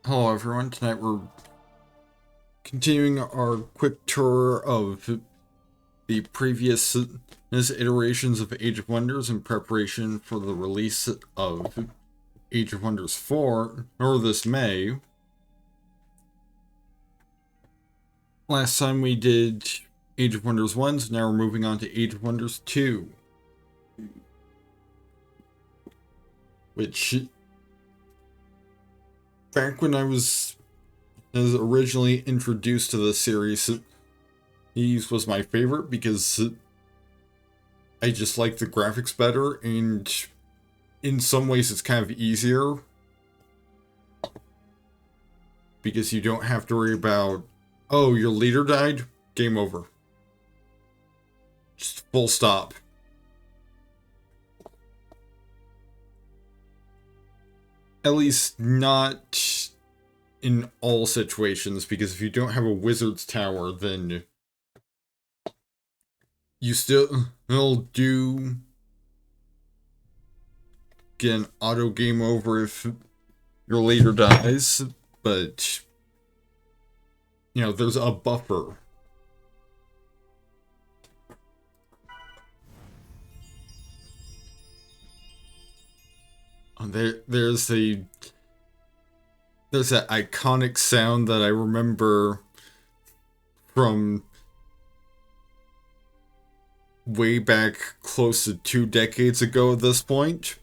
Hello everyone, tonight we're continuing our quick tour of the previous iterations of Age of Wonders in preparation for the release of Age of Wonders 4, or this May. Last time we did Age of Wonders 1, so now we're moving on to Age of Wonders 2. Which, back when I was originally introduced to the series, these was my favorite because I just like the graphics better, and in some ways it's kind of easier because you don't have to worry about, oh, your leader died, game over. Just full stop. At least not in all situations, because if you don't have a wizard's tower, then you will do get an auto game over if your leader dies, but you know, there's a buffer. There's that iconic sound that I remember from way back close to 2 decades ago at this point.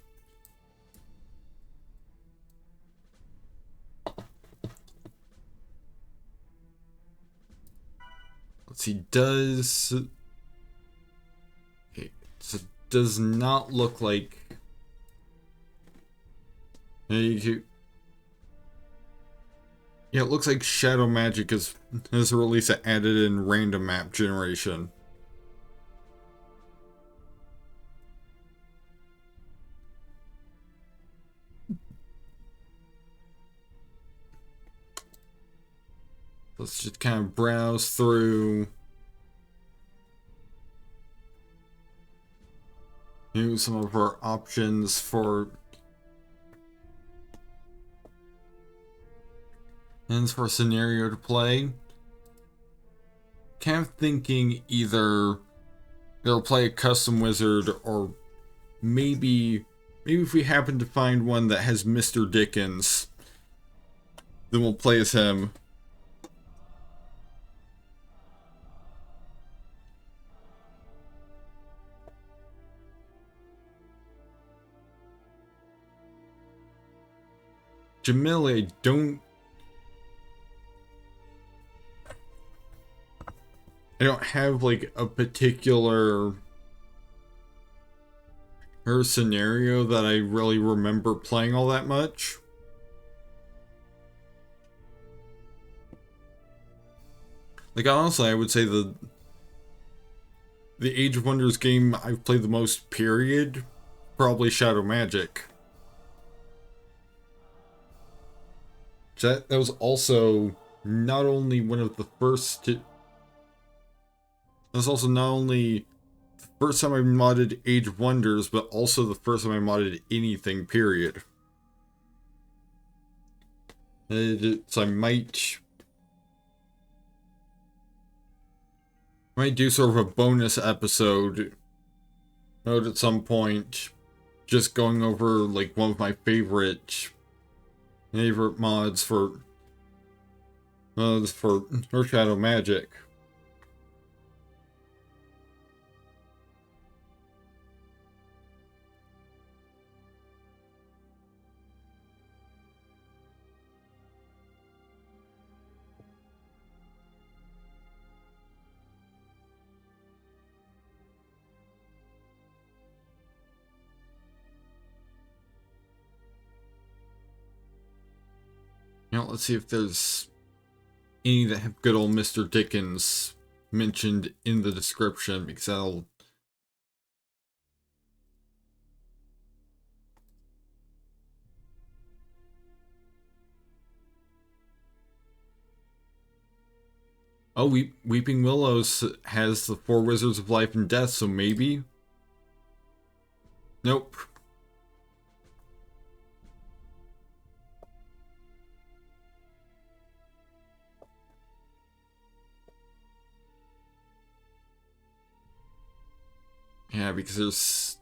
Let's see, okay, so it does not look like yeah, it looks like Shadow Magic has released an added in random map generation. Let's just kind of browse through some of our options for scenario to play. Kind of thinking either they'll play a custom wizard, or maybe if we happen to find one that has Mr. Dickens, then we'll play as him. Jamila, I don't have like a particular her scenario that I really remember playing all that much. Like, honestly, I would say the Age of Wonders game I've played the most, period, probably Shadow Magic. That was also not only one of the first to... That was also not only the first time I modded Age of Wonders, but also the first time I modded anything, period. So I might do sort of a bonus episode at some point, just going over like one of my favorite mods for Shadow Magic. Now let's see if there's any that have good old Mr. Dickens mentioned in the description, because that'll... Oh, Weeping Willows has the 4 Wizards of Life and Death, so maybe? Nope. Yeah, because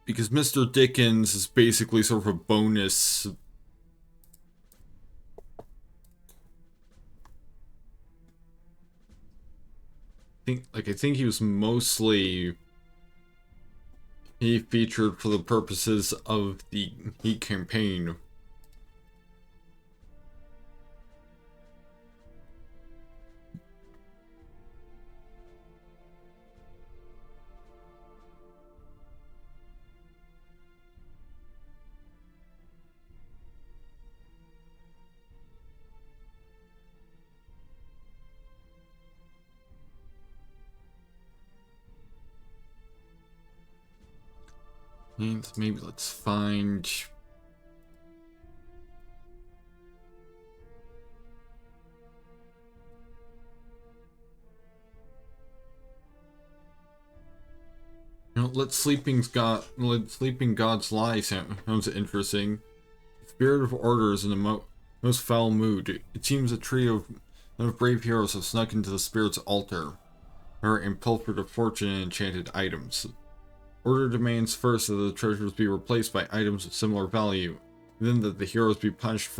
Mr. Dickens is basically sort of a bonus. I think he was mostly he featured for the purposes of the Heat campaign. And maybe let's find. Let Sleeping Gods lie. Sounds interesting. The spirit of order is in the most foul mood. It seems a trio of brave heroes have snuck into the spirit's altar, and pilfered a fortune in enchanted items. Order demands first that the treasures be replaced by items of similar value, then that the heroes be punished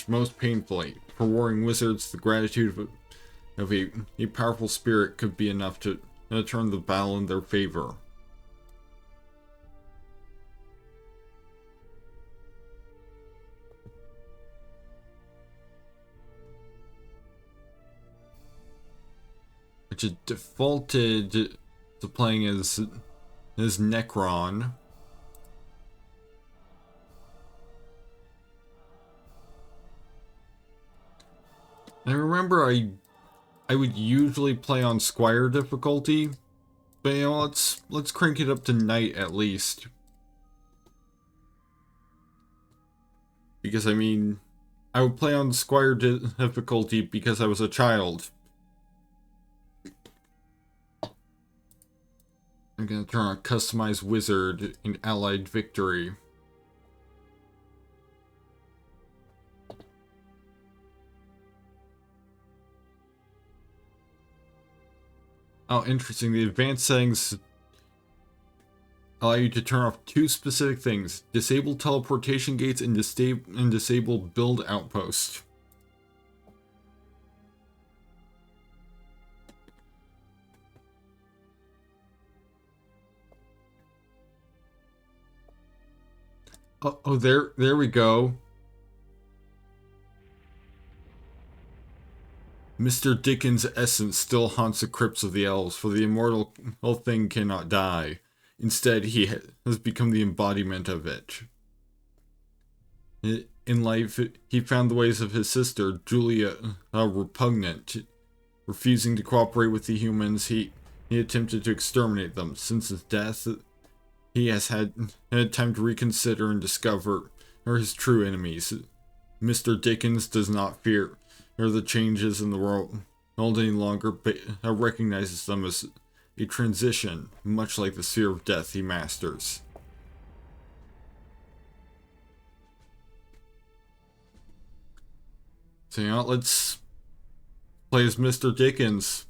most painfully. For warring wizards, the gratitude of a powerful spirit could be enough to turn the battle in their favor. Which is defaulted to playing as Necron. I remember I would usually play on Squire difficulty, but let's crank it up to Knight at least. Because I mean, I would play on Squire difficulty because I was a child. I'm gonna turn on Customize Wizard in Allied Victory. Oh, interesting. The advanced settings allow you to turn off two specific things: disable teleportation gates and disable build outpost. Oh, there we go. Mr. Dickens' essence still haunts the crypts of the elves, for the immortal thing cannot die. Instead, he has become the embodiment of it. In life, he found the ways of his sister, Julia, repugnant. Refusing to cooperate with the humans, he attempted to exterminate them. Since his death, he has had time to reconsider and discover his true enemies. Mr. Dickens does not fear the changes in the world any longer, but recognizes them as a transition, much like the sphere of death he masters. So let's play as Mr. Dickens.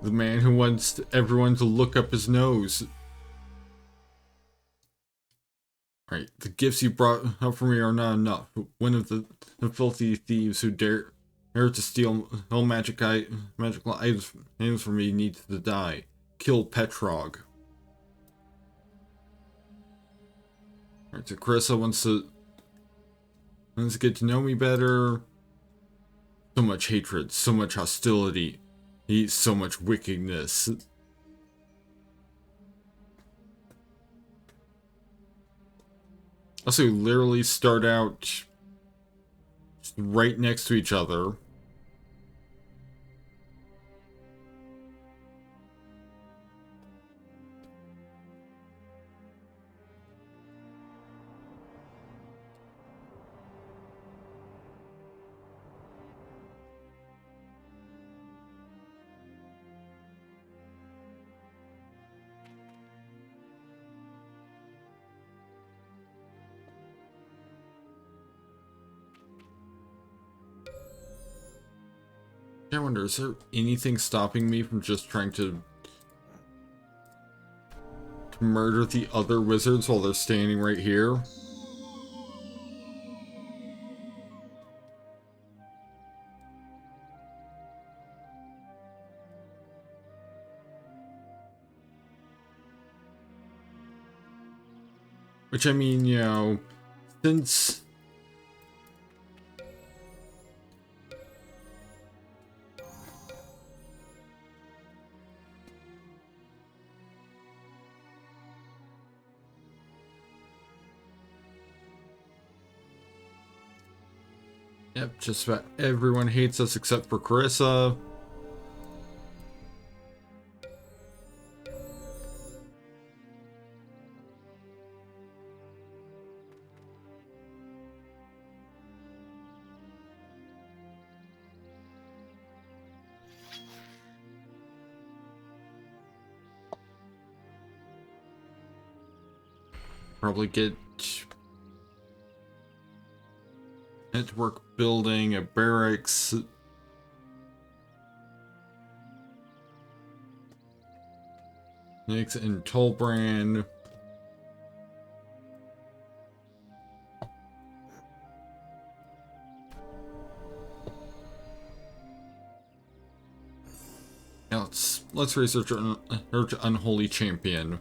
The man who wants everyone to look up his nose. Right, the gifts you brought up for me are not enough. One of the filthy thieves who dare to steal all magical items from me needs to die. Kill Petrog. Alright, so Carissa wants to get to know me better. So much hatred, so much hostility, so much wickedness. Also, literally start out right next to each other. I wonder, is there anything stopping me from just trying to murder the other wizards while they're standing right here? Which, I mean, you know, since... Yep, just about everyone hates us except for Carissa. Probably get network building, a barracks. Nix and Tolbrand. Now let's research an unholy champion.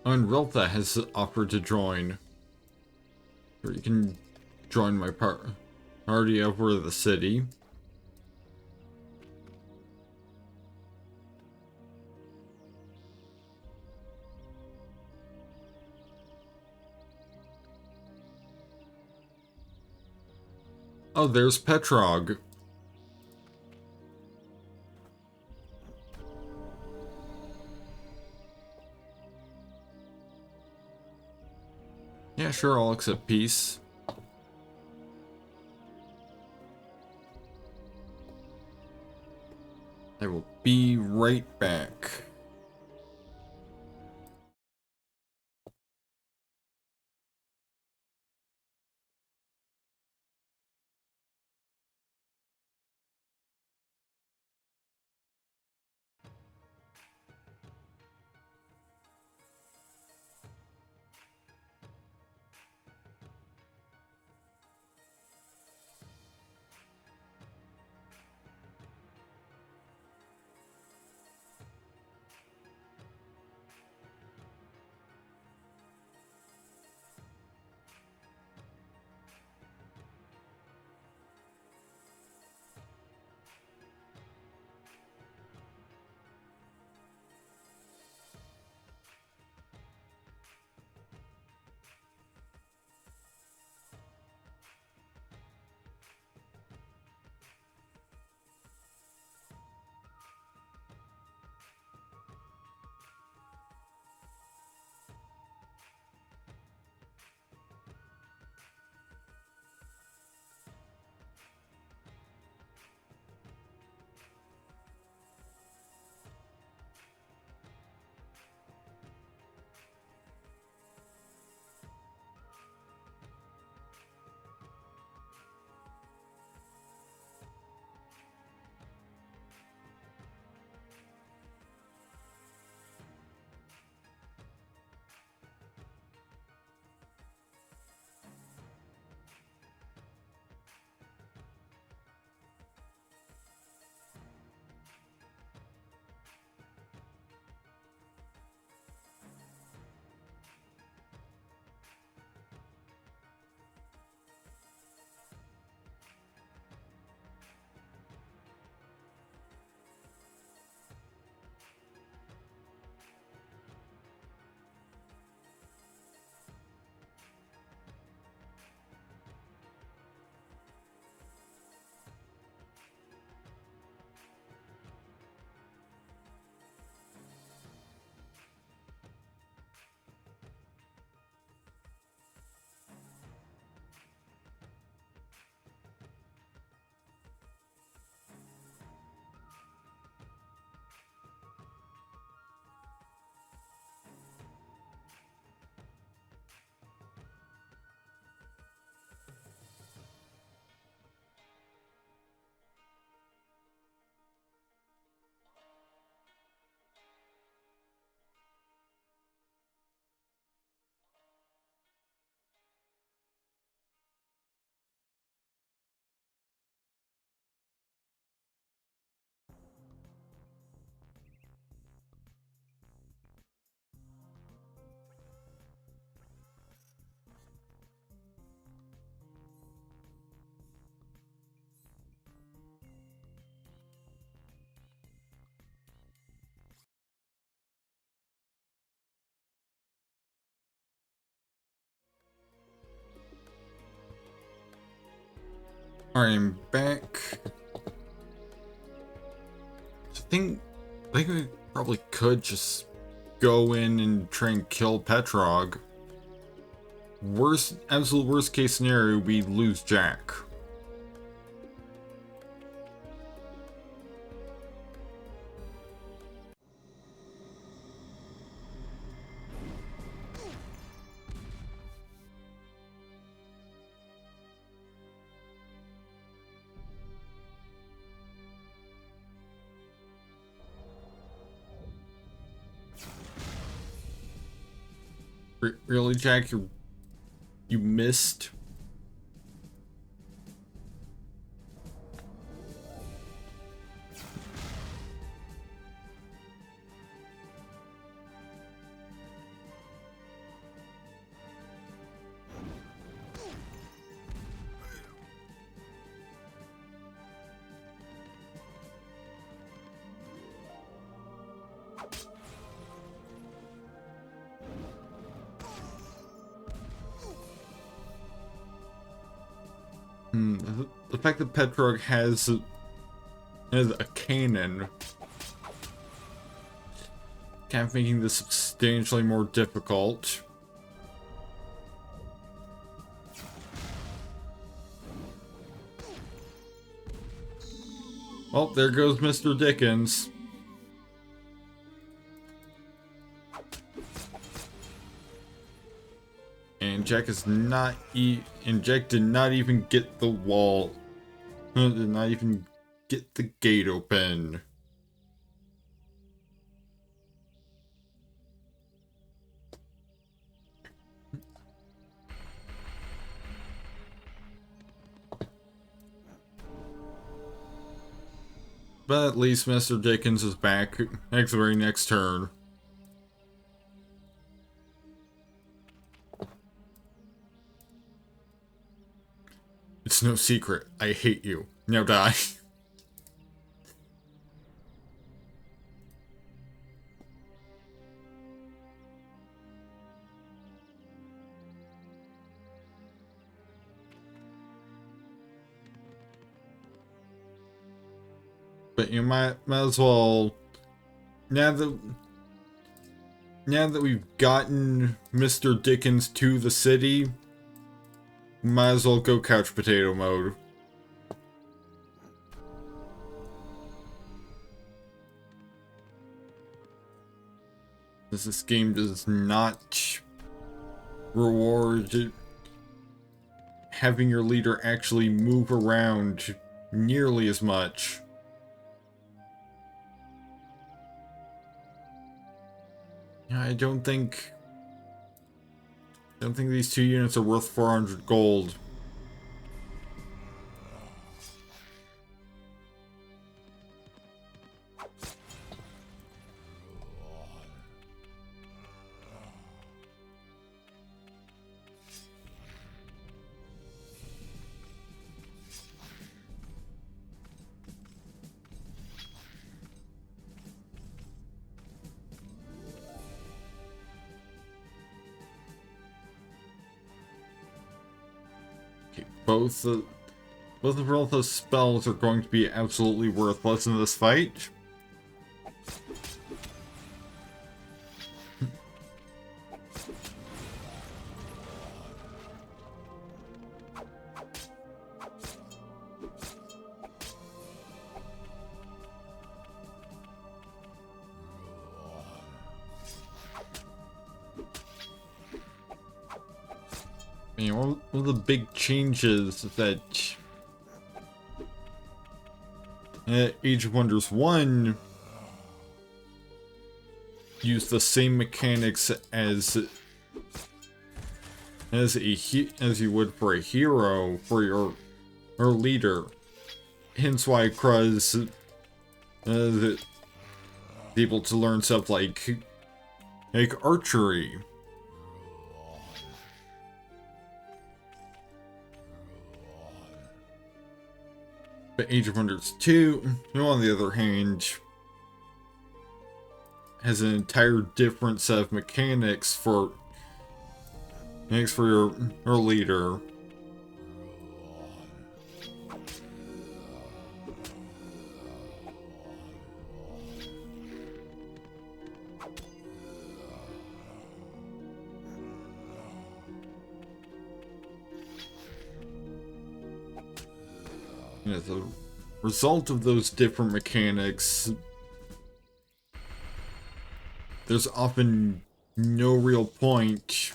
And Riltha has offered to join. Or you can join my party over the city. Oh, there's Petrog. Yeah, sure, I'll accept peace. I will be right back. I'm back. I think we probably could just go in and try and kill Petrog. Absolute worst case scenario, we lose Jack. Really, Jack? You missed? The fact that Petrog has a cannon, kind of making this substantially more difficult. Well, there goes Mr. Dickens. And Jack is not and Jack did not even get the wall. Did not even get the gate open. But at least Mr. Dickens is back next very next turn. It's no secret. I hate you. Now die. But you might as well, now that we've gotten Mr. Dickens to the city, might as well go couch potato mode. This game does not reward having your leader actually move around nearly as much. I don't think these 2 units are worth 400 gold. Both of Rolth's spells are going to be absolutely worthless in this fight. One of the big changes that Age of Wonders 1 used the same mechanics as you would for a hero for your leader. Hence why Qruuz is able to learn stuff like archery. But Age of Wonders 2, on the other hand, has an entire different set of mechanics for your leader. And as a result of those different mechanics, there's often no real point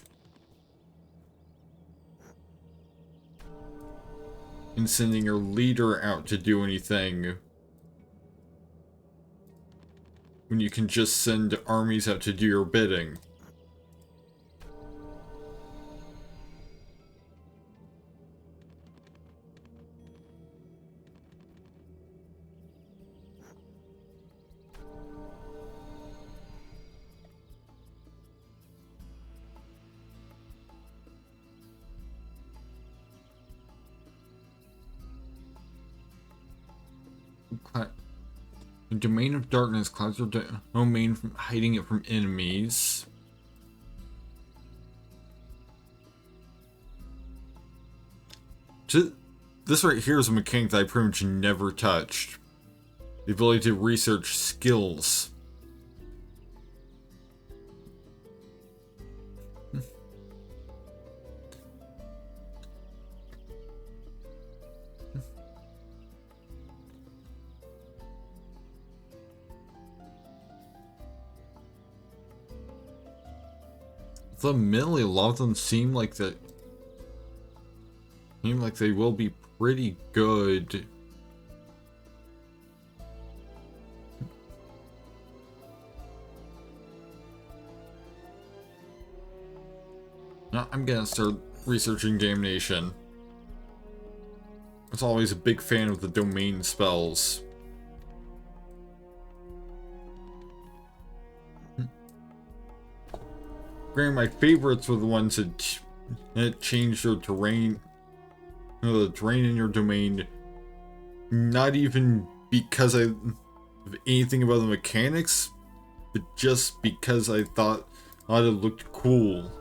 in sending your leader out to do anything when you can just send armies out to do your bidding. The domain of darkness clouds your domain from hiding it from enemies. This right here is a mechanic that I pretty much never touched. The ability to research skills. Admittedly, a lot of them seem like they will be pretty good. Now, I'm gonna start researching Damnation. I was always a big fan of the domain spells. Granted, my favorites were the ones that changed your terrain, the terrain in your domain, not even because of anything about the mechanics, but just because I thought it looked cool.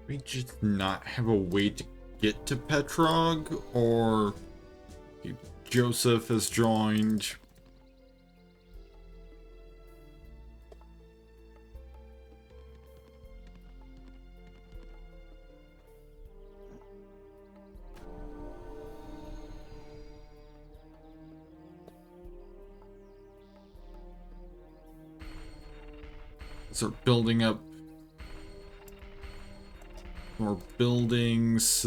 We just not have a way to get to Petrog, or Joseph has joined. Start building up more buildings,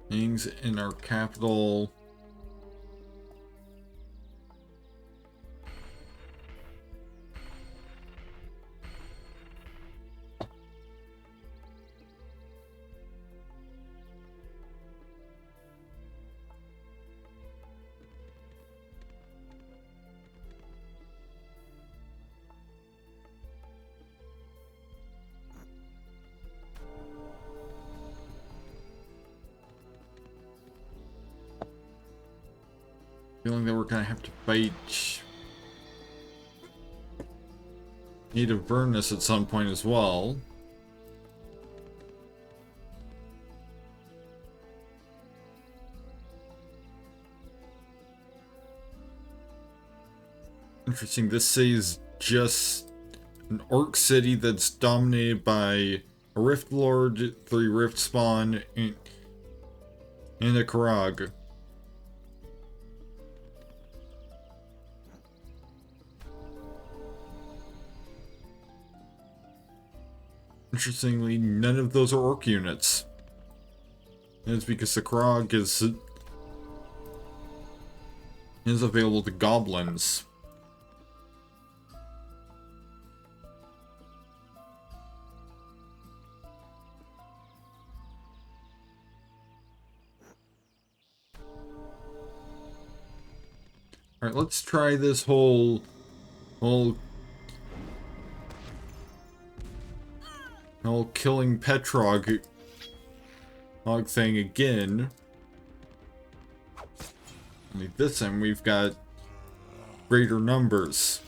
things in our capital. Feeling that we're gonna have to fight Native Avernus at some point as well. Interesting, this city's just an orc city that's dominated by a Rift Lord, 3 Rift Spawn, and a Qruuz. Interestingly, none of those are orc units. And it's because the Qruuz is available to goblins. Alright, let's try this whole whole killing Petrog thing again. Only this time we've got greater numbers.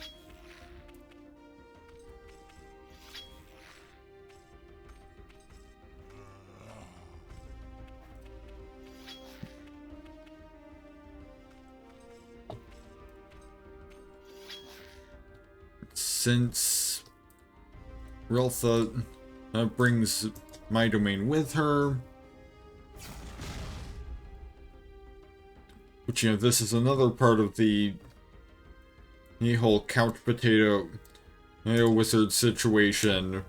Since Riltha brings my domain with her, which, you know, this is another part of the whole couch potato wizard situation,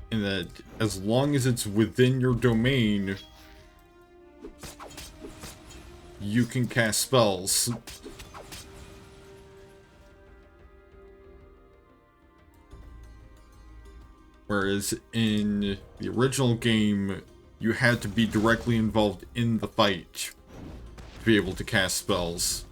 in that as long as it's within your domain, you can cast spells. Whereas in the original game, you had to be directly involved in the fight to be able to cast spells.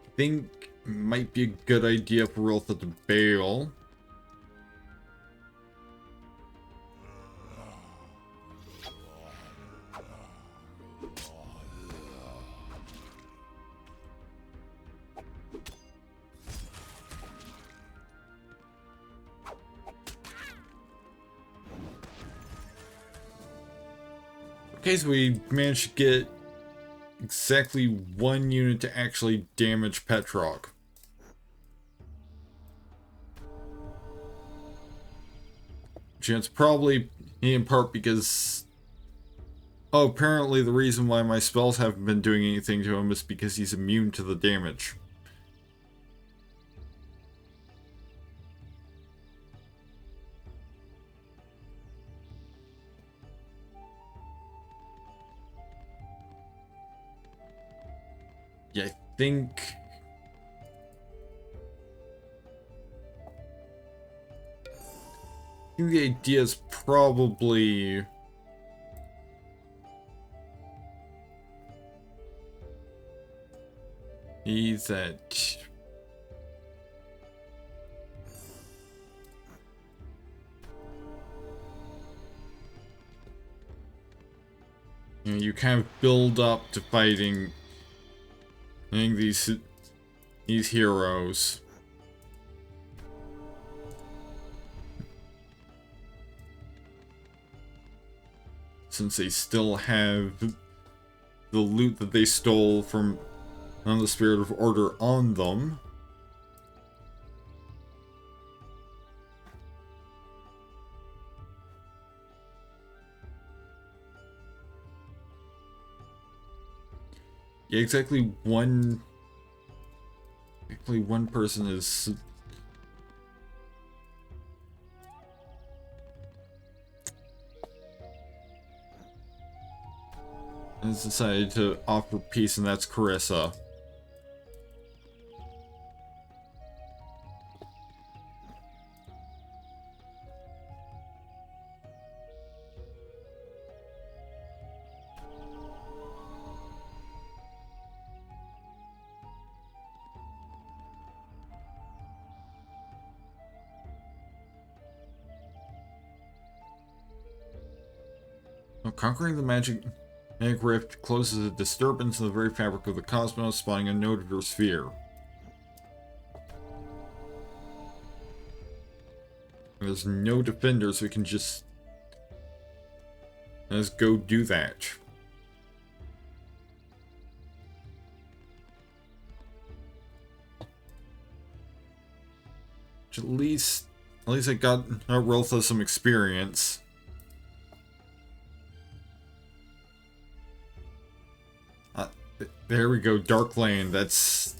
I think it might be a good idea for Riltha to bail. Okay, so we managed to get exactly one unit to actually damage Petrog. It's probably in part because... oh, apparently the reason why my spells haven't been doing anything to him is because he's immune to the damage. Yeah, I think the idea is probably that you kind of build up to fighting these heroes. Since they still have the loot that they stole from the Spirit of Order on them. Yeah, exactly one person is decided to offer peace, and that's Carissa. Conquering the magic rift closes a disturbance in the very fabric of the cosmos, spawning a node of your sphere. There's no defender, so we can just let's go do that. At least I got Riltha some experience. There we go, Dark Lane. That's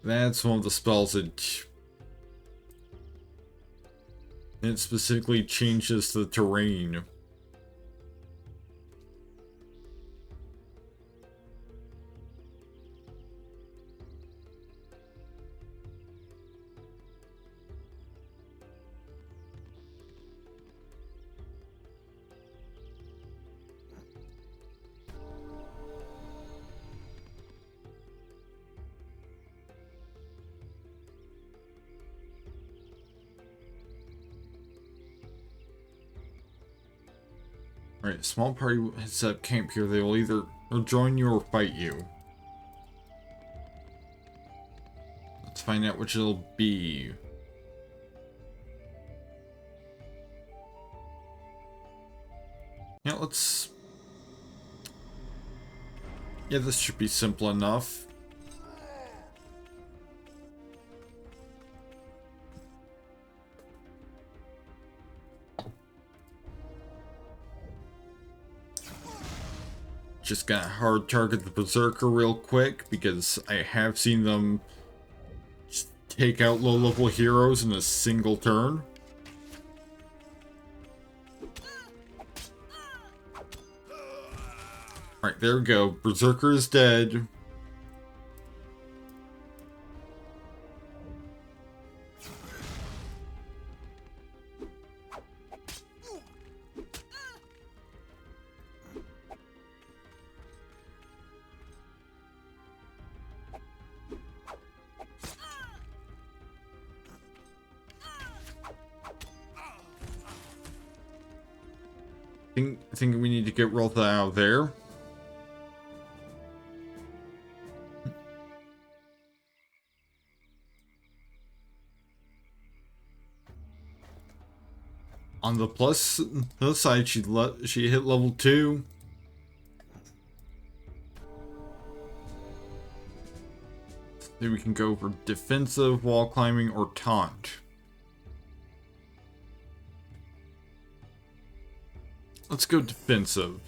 That's one of the spells that it specifically changes the terrain. Alright, small party has set up camp here. They will either join you or fight you. Let's find out which it'll be. Yeah, let's... Yeah, this should be simple enough. Just gonna hard target the Berserker real quick, because I have seen them just take out low-level heroes in a single turn. Alright, there we go. Berserker is dead. I think we need to get Rotha out of there. On the plus side, she hit level 2. Then we can go for defensive, wall climbing, or taunt. Let's go defensive.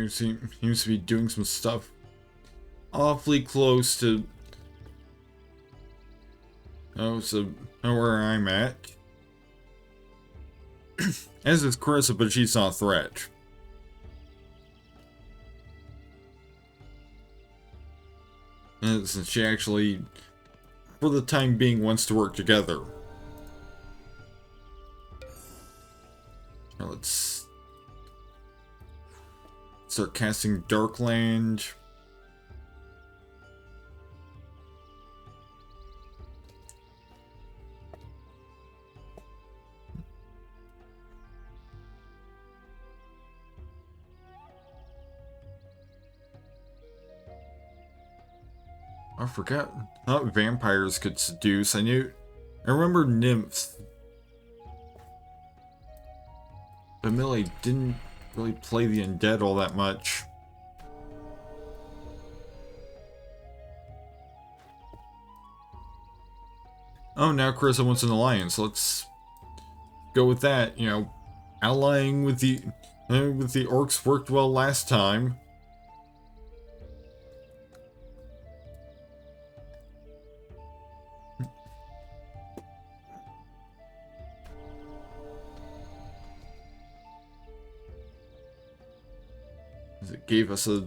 He seems to be doing some stuff awfully close to where I'm at. As is Carissa, but she's not a threat. And since she actually, for the time being, wants to work together. Now let's start casting Darkland. I forgot. I thought vampires could seduce. I remember nymphs. But Millie didn't really play the undead all that much. Oh, now Carissa wants an alliance. Let's go with that. You know, allying with the orcs worked well last time. It gave us a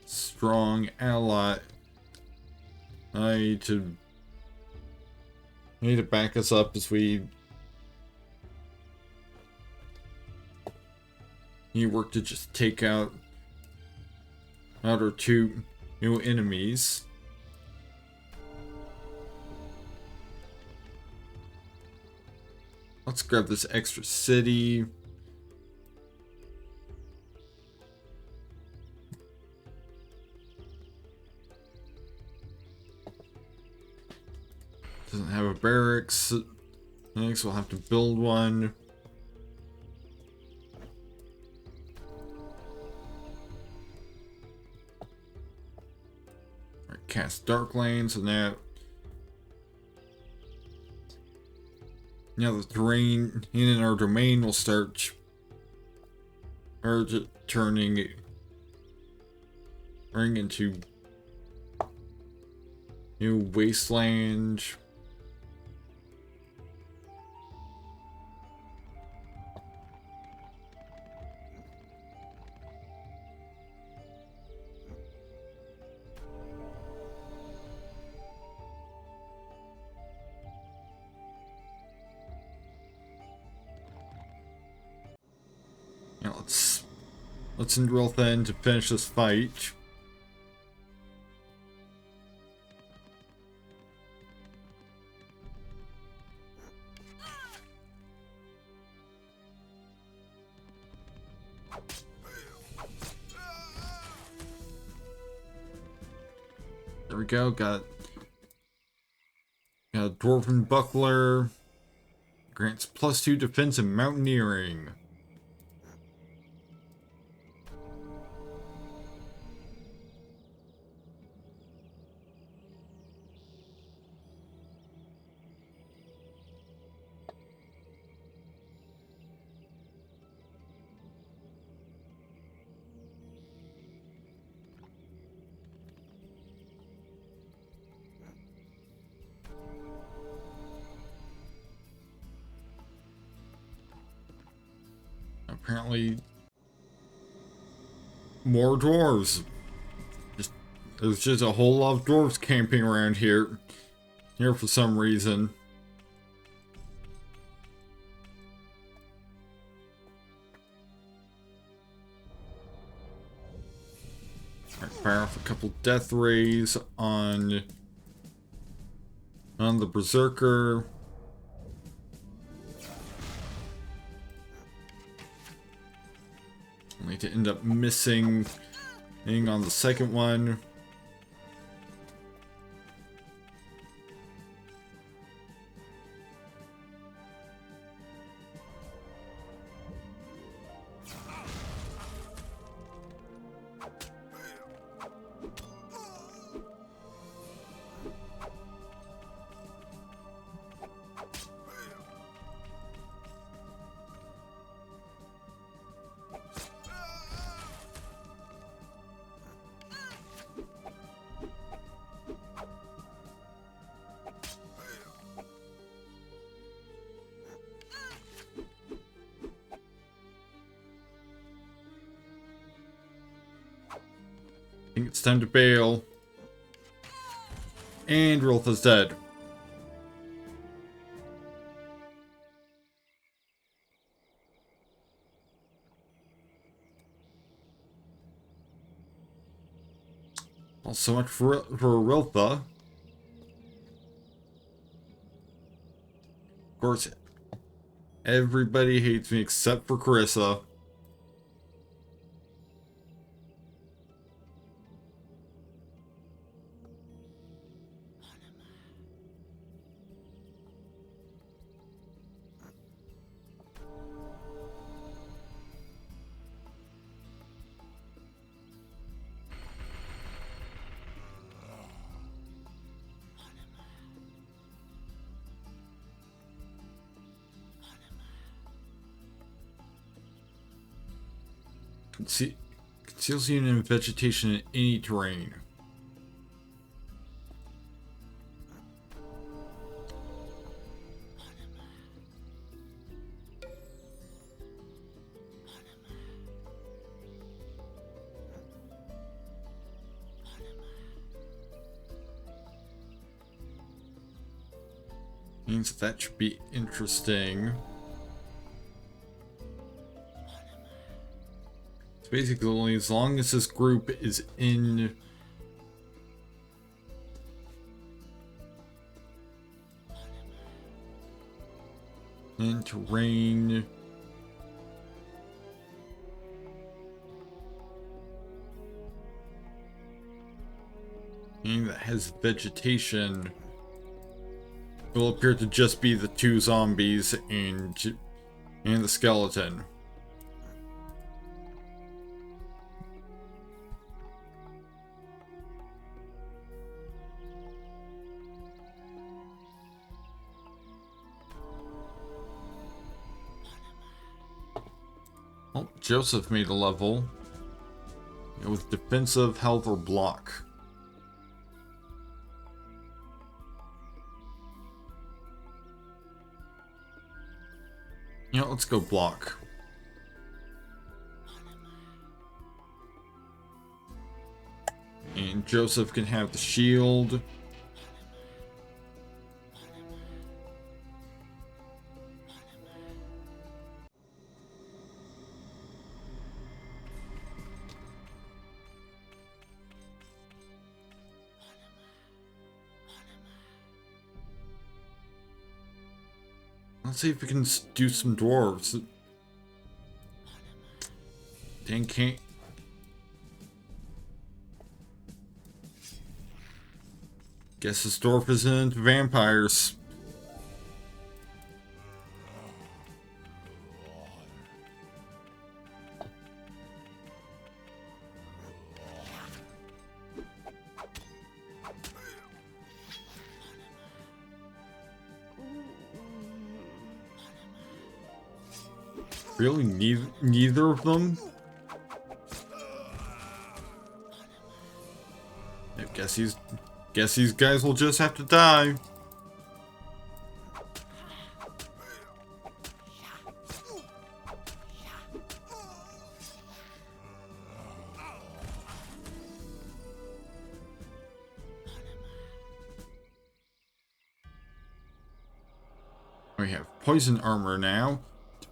strong ally to back us up as we work to just take out our 2 new enemies. Let's grab this extra city. Doesn't have a barracks. Next, we'll have to build one. Alright, cast Dark Lane, so now the terrain in our domain will start turning into new wasteland. Now let's drill then to finish this fight. There we go. Got a dwarven buckler. Grants +2 defense and mountaineering. Apparently, more dwarves. There's just a whole lot of dwarves camping around here for some reason. Alright, fire off a couple death rays on the berserker. Only to end up missing on the second one. I think it's time to bail. And Riltha's dead. Well, so much for Riltha. Of course, everybody hates me except for Carissa. Conceals you in vegetation in any terrain. Means that should be interesting. Basically, as long as this group is in terrain that has vegetation, It will appear to just be the two zombies and the skeleton. Oh, Joseph made a level. It was defensive, health, or block. You know, let's go block. And Joseph can have the shield. Let's see if we can do some dwarves. Dang, can't. Guess this dwarf is into vampires. Really? Neither of them? I guess these guys will just have to die. We have poison armor now.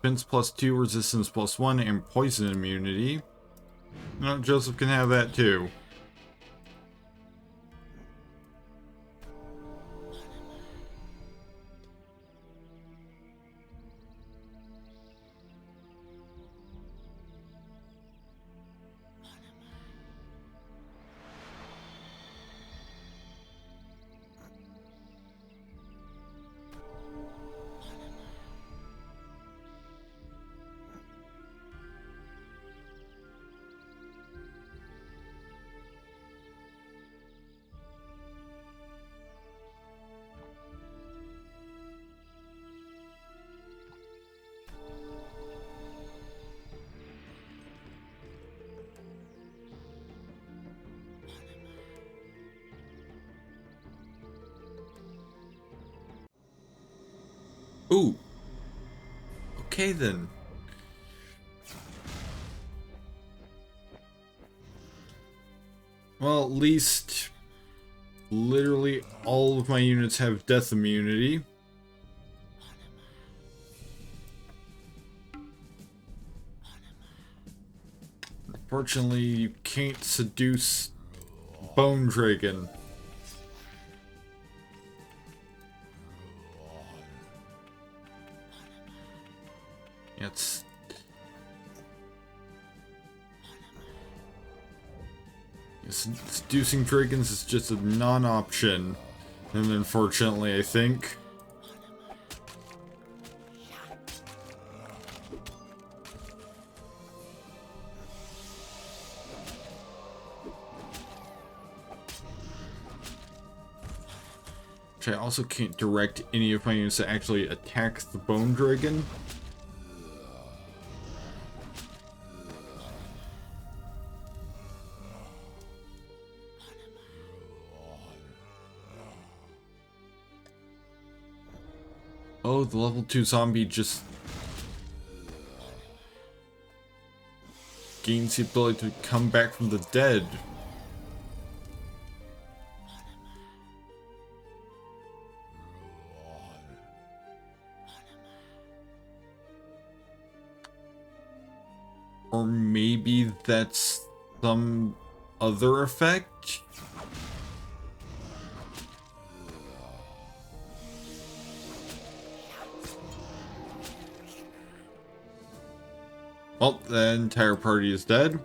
Defense +2, resistance +1, and poison immunity. No, Joseph can have that too. Ooh. Okay then. Well, at least literally all of my units have death immunity. Unfortunately, you can't seduce Bone Dragon. It's seducing dragons is just a non-option, and unfortunately, I think. Which I also can't direct any of my units to actually attack the Bone Dragon. Oh, the level 2 zombie just gains the ability to come back from the dead. Or maybe that's some other effect? Well, the entire party is dead.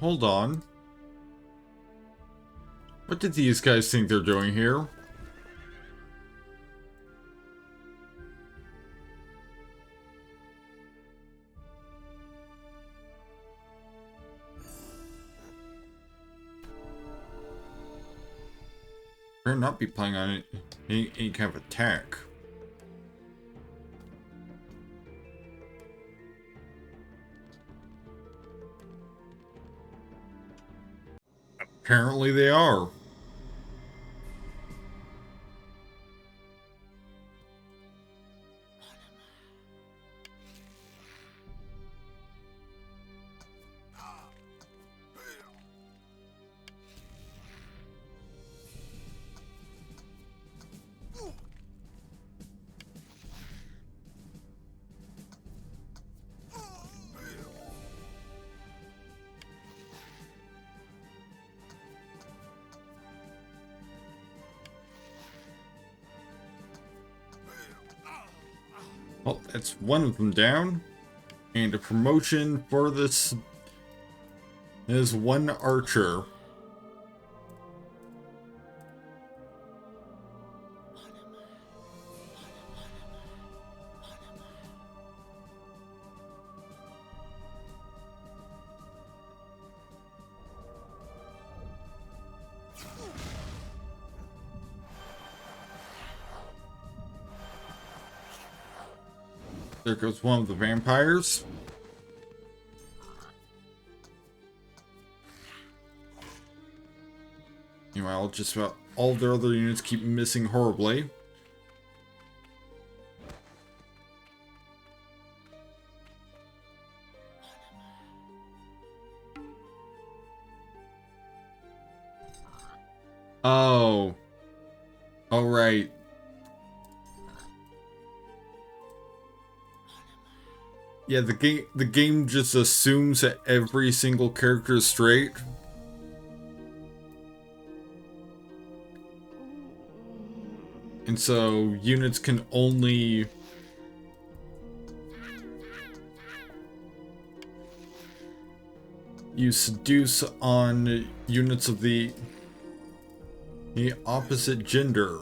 hold on. What did these guys think they're doing here? Better not be planning on any kind of attack. Apparently they are. Well, that's one of them down. And a promotion for this is one archer. There goes one of the vampires. Meanwhile, just about all their other units keep missing horribly. Oh. All right. Yeah, the game just assumes that every single character is straight. And so units can only use seduce on units of the opposite gender.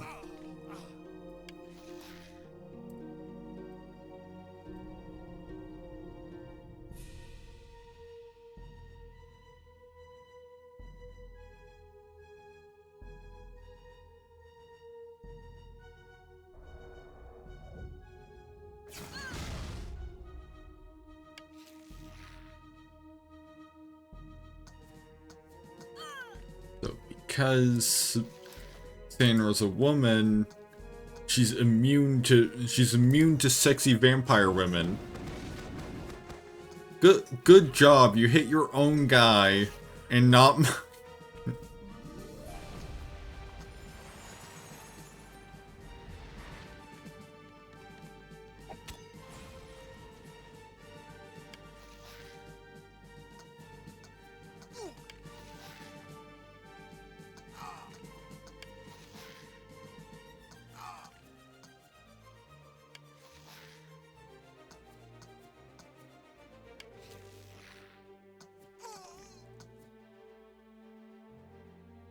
So because Sandra's a woman, she's immune to sexy vampire women. Good job. You hit your own guy and not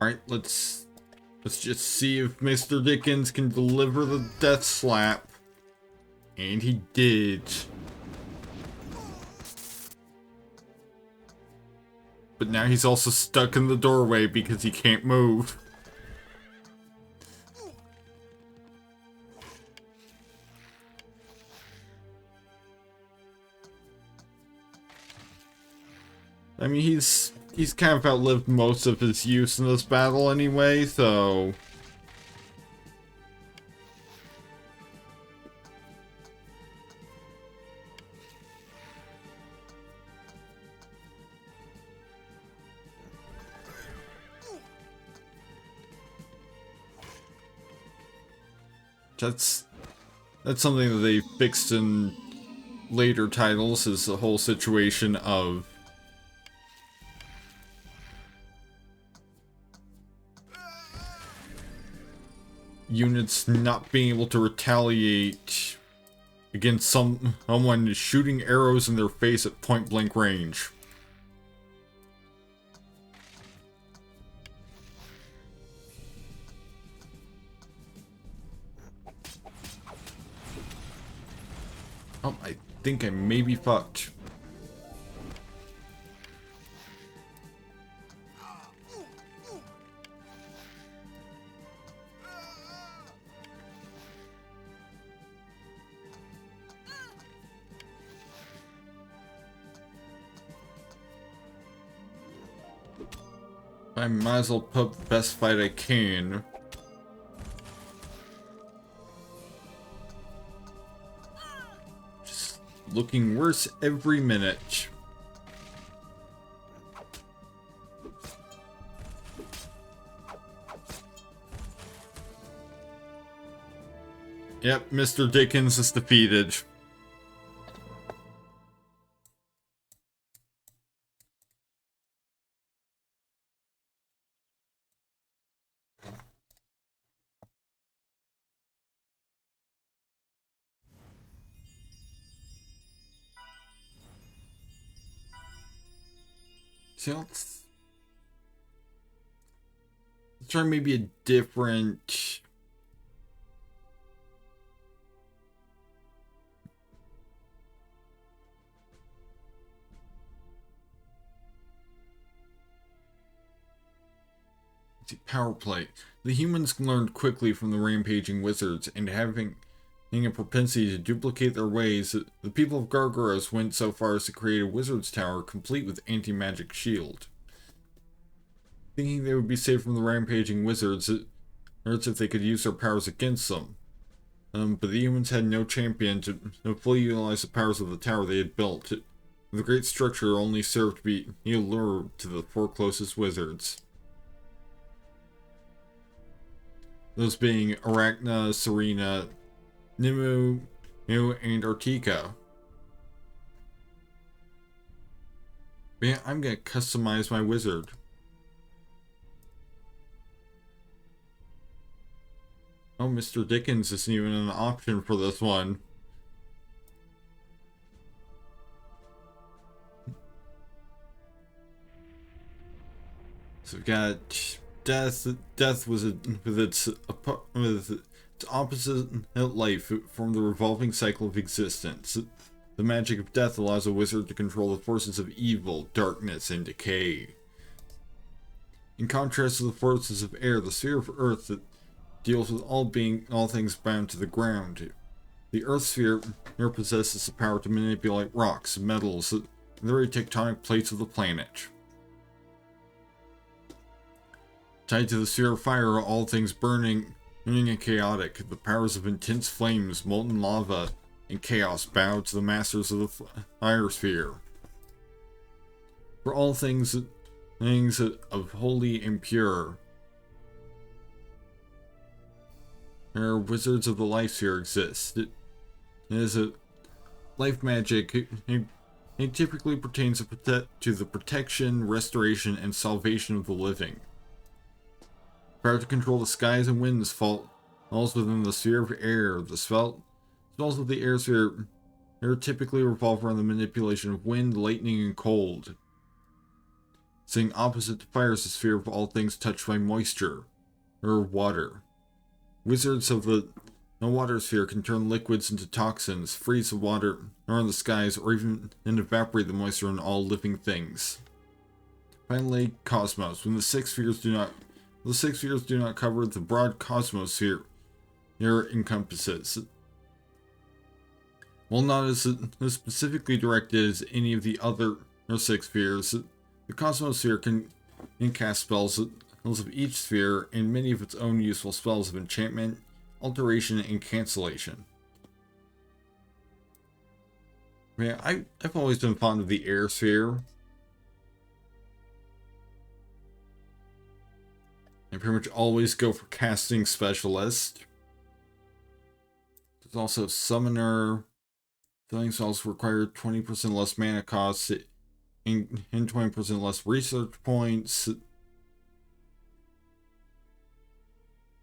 Alright, let's just see if Mr. Dickens can deliver the death slap. And he did. But now he's also stuck in the doorway because he can't move. I mean, he's kind of outlived most of his use in this battle anyway, so... That's something that they fixed in later titles, is the whole situation of units not being able to retaliate against someone shooting arrows in their face at point-blank range. Oh, I think I may be fucked. I might as well put up the best fight I can. Just looking worse every minute. Yep, Mr. Dickens is defeated. So let's try maybe a different... Power play. The humans learned quickly from the rampaging wizards, and having a propensity to duplicate their ways, the people of Gargaros went so far as to create a wizard's tower complete with anti-magic shield. Thinking they would be safe from the rampaging wizards, it hurts if they could use their powers against them. But the humans had no champion to fully utilize the powers of the tower they had built. The great structure only served to be a lure to the four closest wizards. Those being Arachna, Serena, Nimue, and Artika. But yeah, I'm gonna customize my wizard. Oh, Mr. Dickens isn't even an option for this one. So we've got Death. Death was with its opposite life from the revolving cycle of existence. The magic of death allows a wizard to control the forces of evil, darkness, and decay. In contrast to the forces of air, the sphere of earth that deals with all things bound to the ground. The earth sphere possesses the power to manipulate rocks, metals, and the very tectonic plates of the planet. Tied to the sphere of fire are all things burning and chaotic. The powers of intense flames, molten lava, and chaos bow to the masters of the fire sphere. For all things of holy and pure, there are wizards of the life sphere exist. It is a life magic. It typically pertains to the protection, restoration, and salvation of the living. Power to control the skies and winds falls within the sphere of air. The spells of the air sphere typically revolve around the manipulation of wind, lightning, and cold. Sitting opposite to fire is the sphere of all things touched by moisture, or water. Wizards of the water sphere can turn liquids into toxins, freeze the water around the skies, or even evaporate the moisture in all living things. Finally, cosmos. When the six spheres do not cover the broad cosmos sphere encompasses. While not as specifically directed as any of the other six spheres, the cosmos sphere can cast spells of each sphere and many of its own useful spells of enchantment, alteration, and cancellation. Man, I've always been fond of the air sphere. I pretty much always go for casting specialist. There's also summoner. Filling spells require 20% less mana costs and 20% less research points.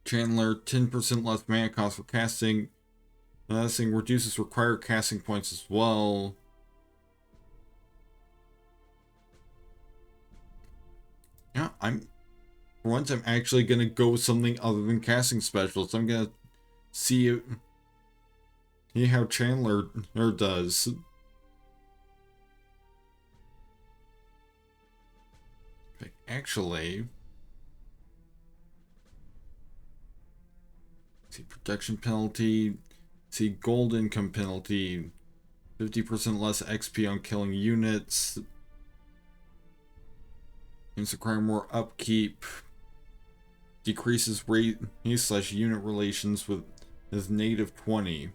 Chandler, 10% less mana cost for casting. This thing reduces required casting points as well. Yeah, for once I'm actually gonna go with something other than casting specialists. I'm gonna see how Chandler does. Actually, see protection penalty, see gold income penalty, 50% less XP on killing units, seems to require more upkeep, decreases rate / unit relations with as -20.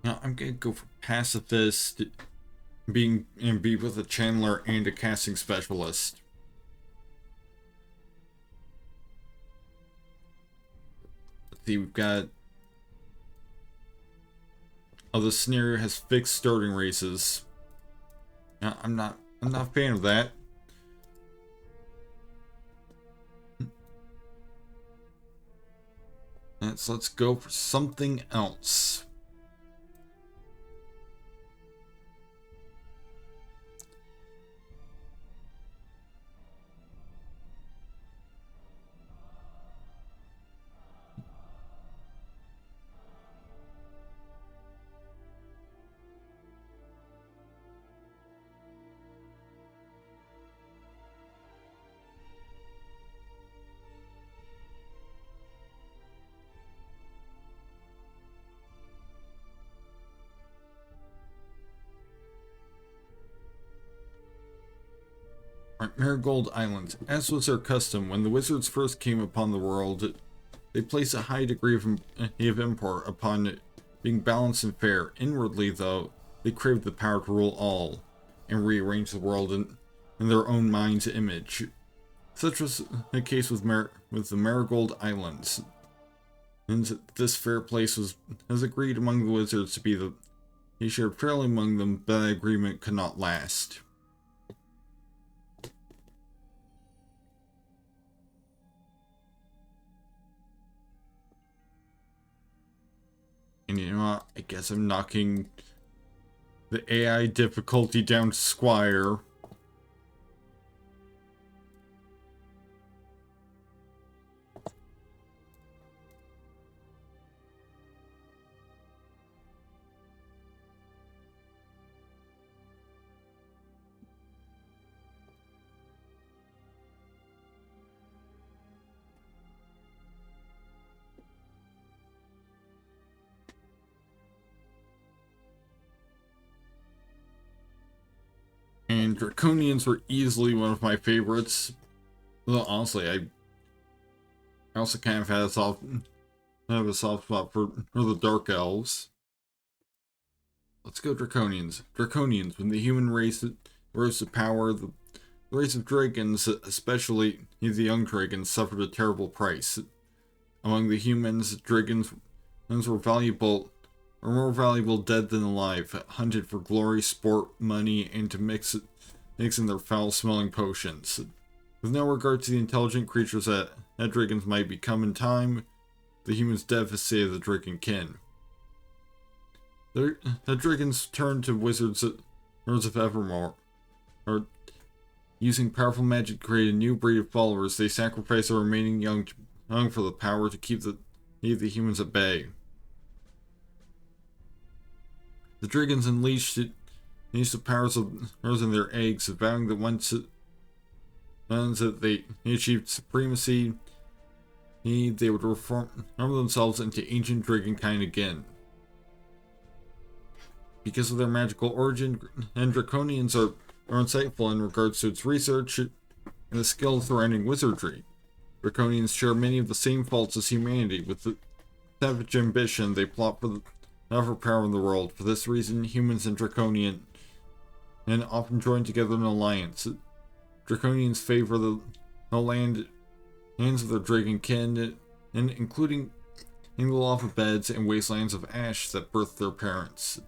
Now I'm gonna go for pacifist, be with a Chandler and a casting specialist. Let's see, we've got the scenario has fixed starting races. Now, I'm not a fan of that. Let's go for something else. Marigold Island. As was their custom, when the wizards first came upon the world, they placed a high degree of import upon it being balanced and fair. Inwardly, though, they craved the power to rule all and rearrange the world in their own mind's image. Such was the case with the Marigold Islands. And this fair place was agreed among the wizards to be shared fairly among them, but that agreement could not last. And you know what? I guess I'm knocking the AI difficulty down to Squire. And Draconians were easily one of my favorites. Well, honestly, I also kind of had a soft spot for the Dark Elves. Let's go Draconians. Draconians, when the human race rose to power, the race of dragons, especially the young dragons, suffered a terrible price. Among the humans, dragons were more valuable dead than alive, hunted for glory, sport, money, and to mix in their foul-smelling potions. With no regard to the intelligent creatures that dragons might become in time, the humans devastated the dragon kin. The dragons turned to wizards of Evermore, or using powerful magic to create a new breed of followers. They sacrificed the remaining young for the power to keep the humans at bay. The dragons unleashed the powers in their eggs, vowing that once that they achieved supremacy, they would reform themselves into ancient dragonkind again. Because of their magical origin, and Draconians are insightful in regards to its research and the skill of threatening wizardry. Draconians share many of the same faults as humanity. With the savage ambition, they plot for power in the world. For this reason, humans and Draconian often join together in an alliance. Draconians favor the lands of their dragon kin, and including the lava beds and wastelands of ash that birthed their parents.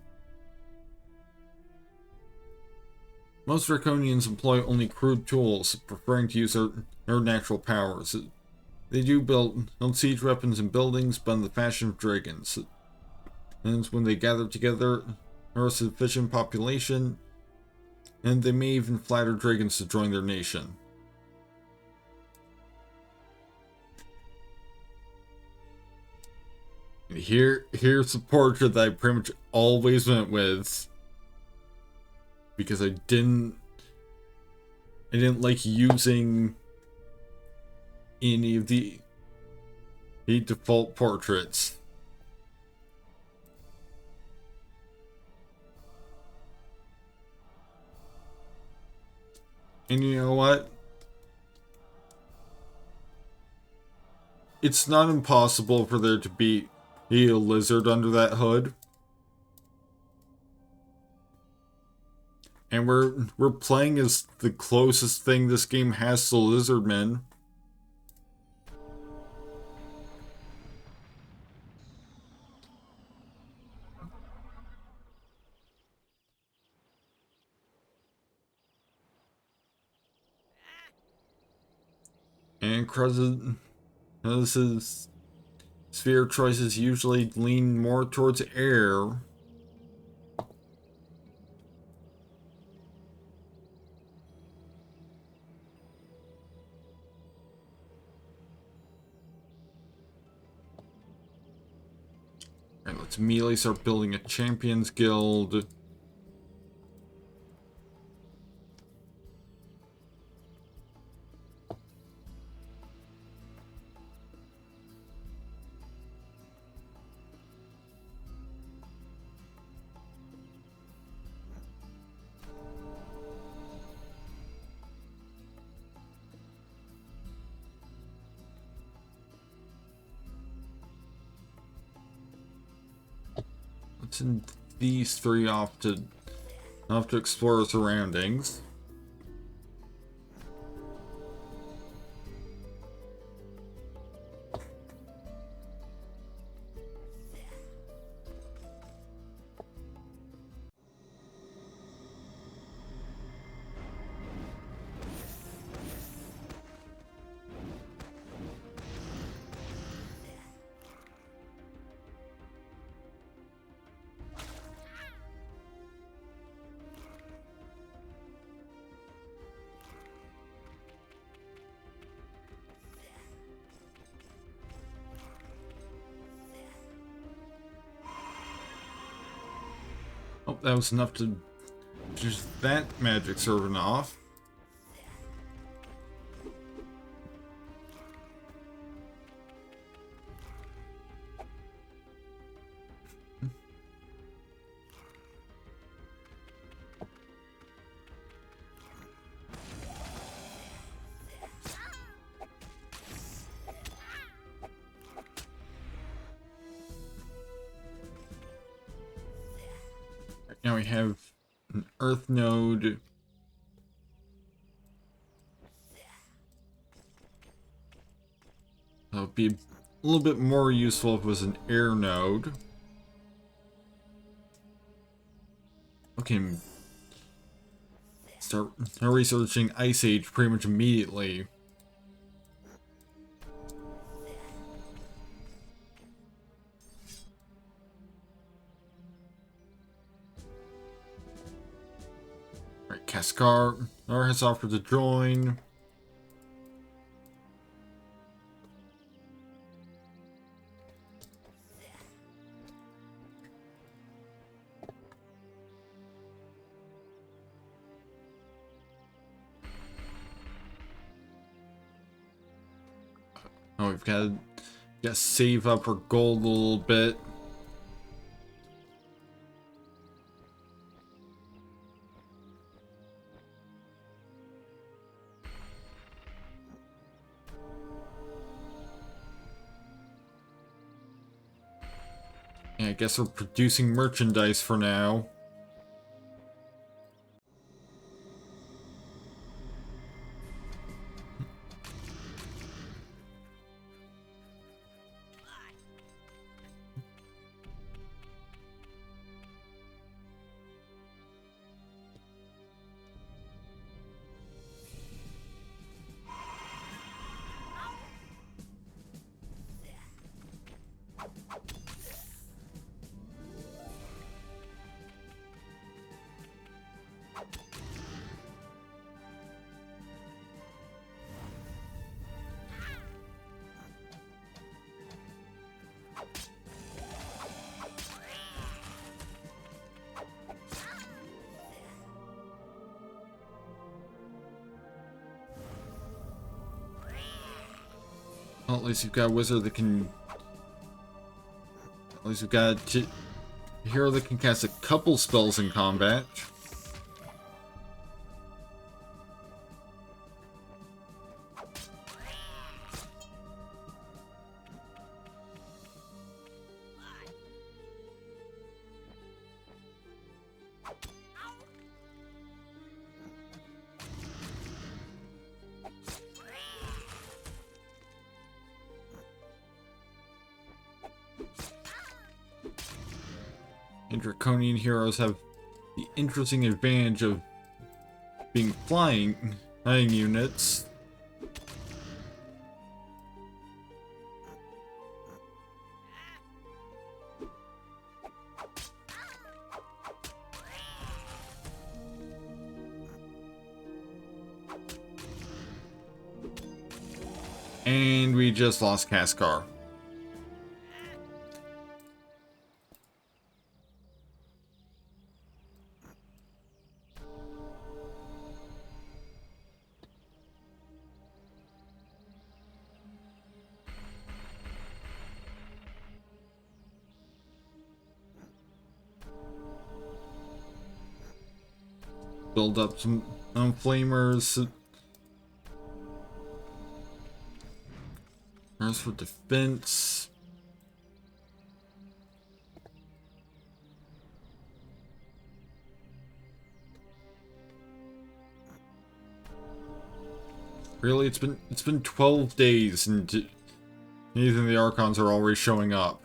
Most Draconians employ only crude tools, preferring to use their natural powers. They do build siege weapons and buildings, but in the fashion of dragons. And when they gather together, there is a sufficient population, and they may even flatter dragons to join their nation. Here's the portrait that I pretty much always went with. Because I didn't like using any of the default portraits. And you know what? It's not impossible for there to be a lizard under that hood. And we're playing as the closest thing this game has to lizardmen. And Qruuz's sphere choices usually lean more towards air. Alright, let's immediately start building a champions guild. Let's send these three off to explore the surroundings. Oh, that was enough to just that magic servant off. Now we have an earth node. That would be a little bit more useful if it was an air node. Okay, start researching Ice Age pretty much immediately. Right, Cascar has offered to join. Oh, we've got to save up our gold a little bit. Yeah, I guess we're producing merchandise for now. Well, at least you've got a wizard that can... At least we've got a hero that can cast a couple spells in combat. And Draconian heroes have the interesting advantage of being flying units. And we just lost Kaskar. Build up some flamers. As for defense. Really, it's been 12 days and even the Archons are already showing up.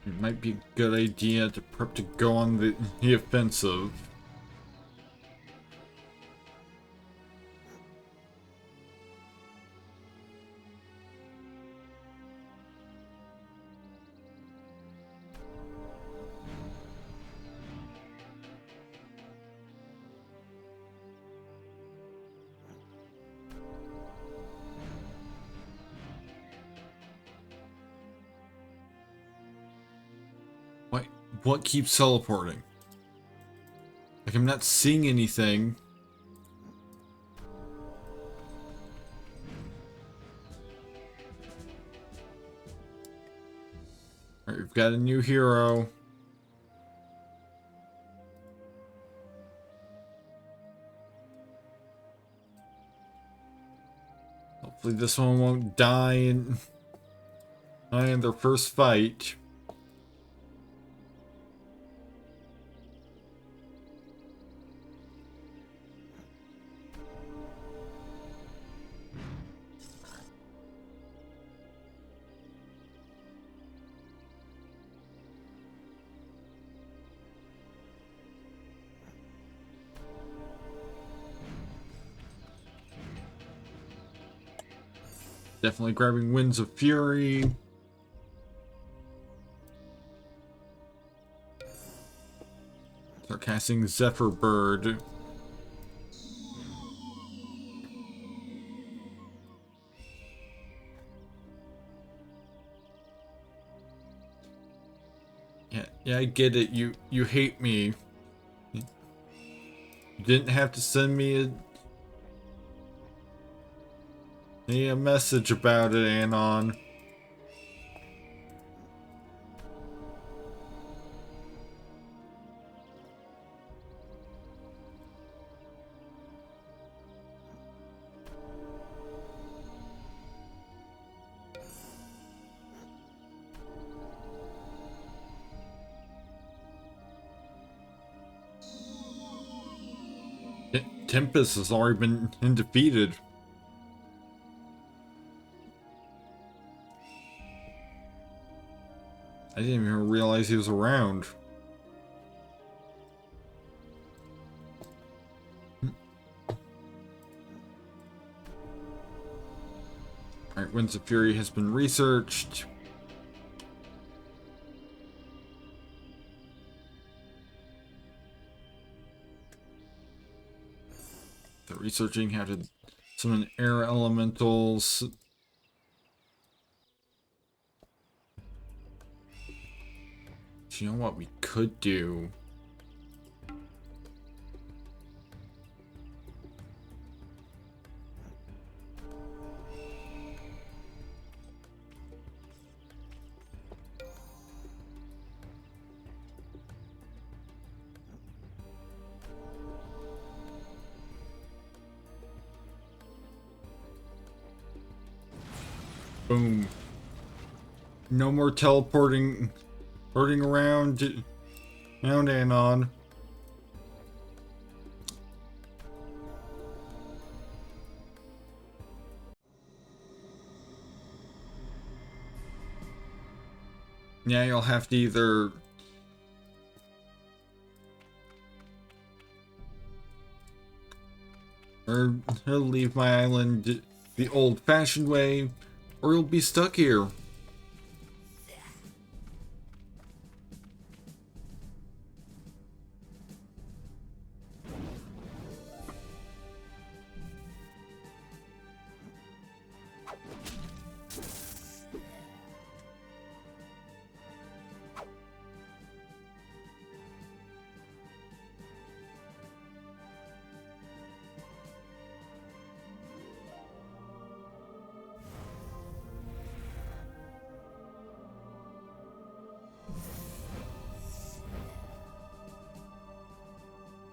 It might be a good idea to prep to go on the offensive. What keeps teleporting? Like, I'm not seeing anything. Alright, we've got a new hero. Hopefully this one won't die in their first fight. Definitely grabbing Winds of Fury. Start casting Zephyr Bird. Yeah, I get it. You hate me. You didn't have to send me a message about it, Anon. Tempest has already been defeated. I didn't even realize he was around. Alright, Winds of Fury has been researched. They're researching how to summon air elementals. Do you know what we could do? Boom. No more teleporting around Anon. Yeah, you'll have to either leave my island the old-fashioned way, or you'll be stuck here.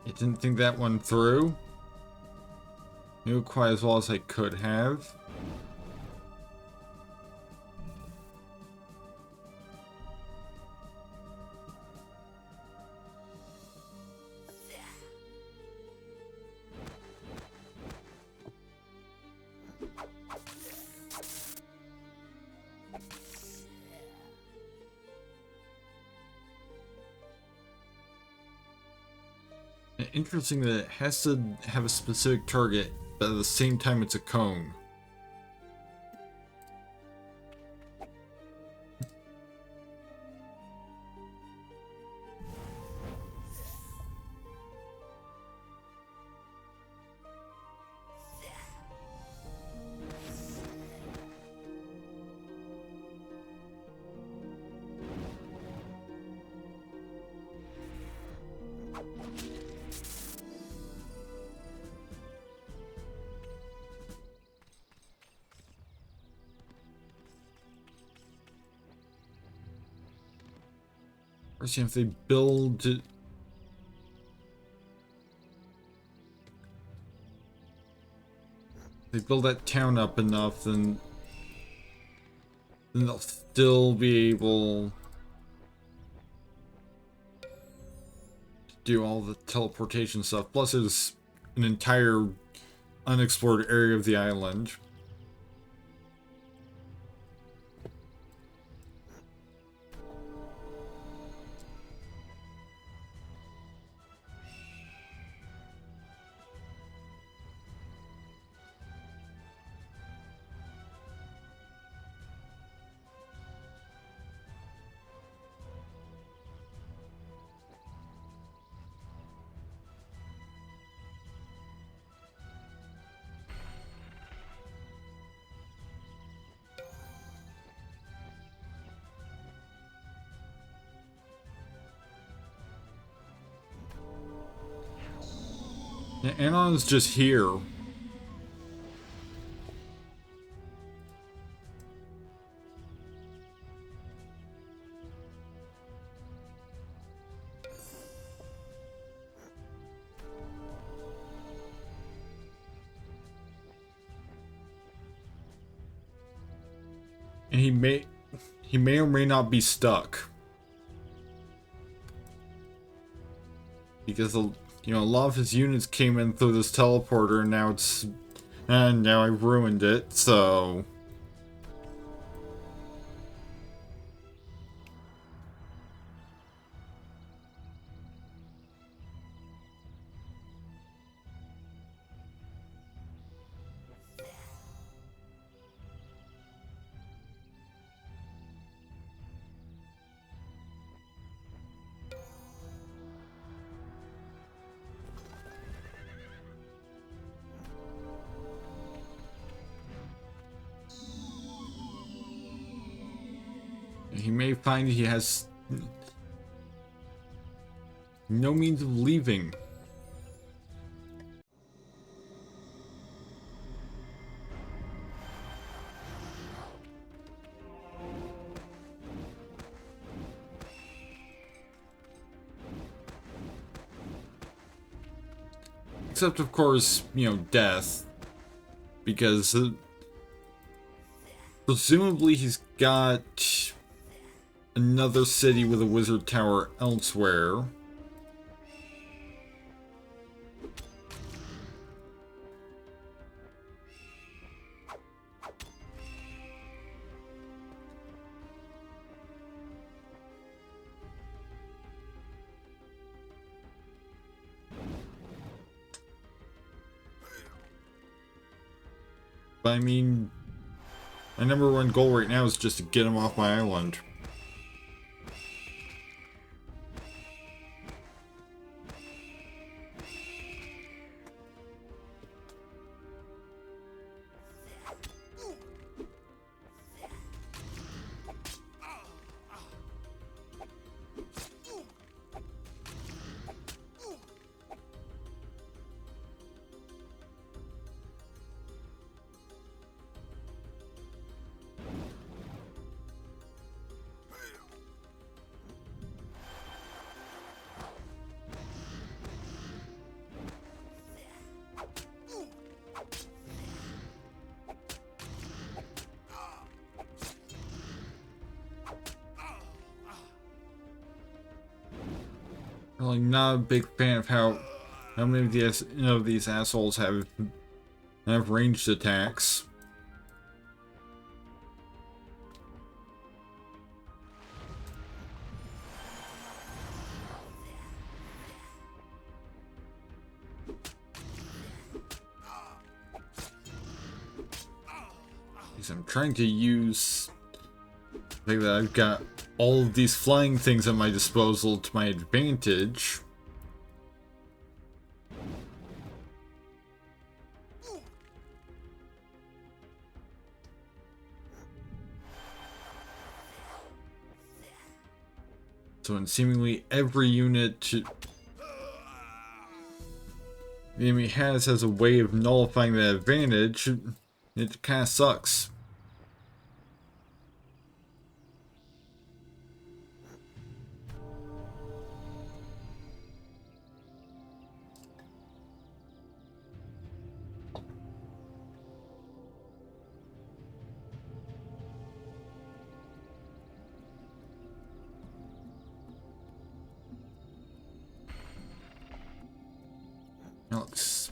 I didn't think that one through. Knew quite as well as I could have. Interesting that it has to have a specific target, but at the same time it's a cone. Or see if they build that town up enough, then they'll still be able to do all the teleportation stuff. Plus, there's an entire unexplored area of the island. Yeah, Anon's just here. And he may or may not be stuck. Because you know, a lot of his units came in through this teleporter, and now I ruined it, so... He may find he has no means of leaving. Except, of course, you know, death. Because presumably he's got another city with a wizard tower elsewhere. But I mean, my number one goal right now is just to get him off my island. Really not a big fan of how many of these assholes have ranged attacks. Because I'm trying to use the fact that I've got all of these flying things at my disposal to my advantage. So in seemingly every unit the enemy has a way of nullifying that advantage, it kind of sucks. Looks.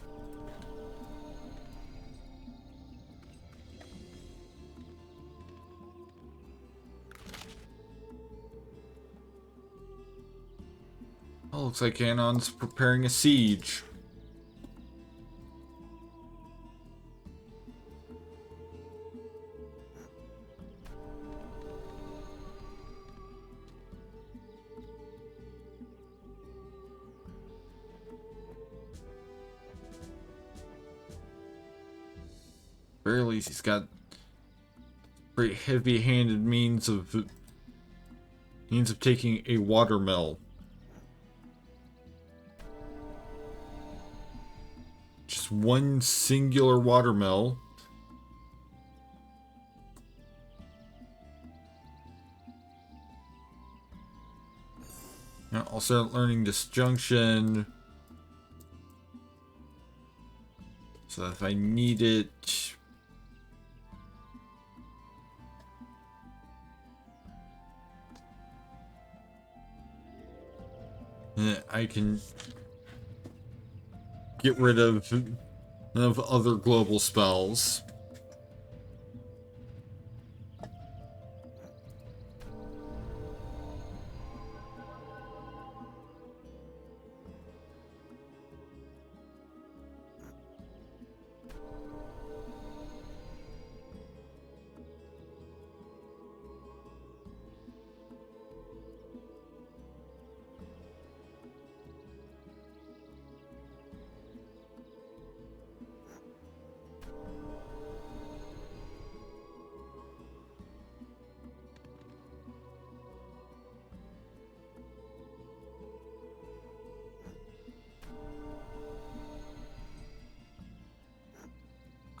Oh, looks like Anon's preparing a siege. Very least he's got very heavy-handed means of taking a watermill. Just one singular watermill. Now I'll start learning disjunction. So if I need it, I can get rid of other global spells.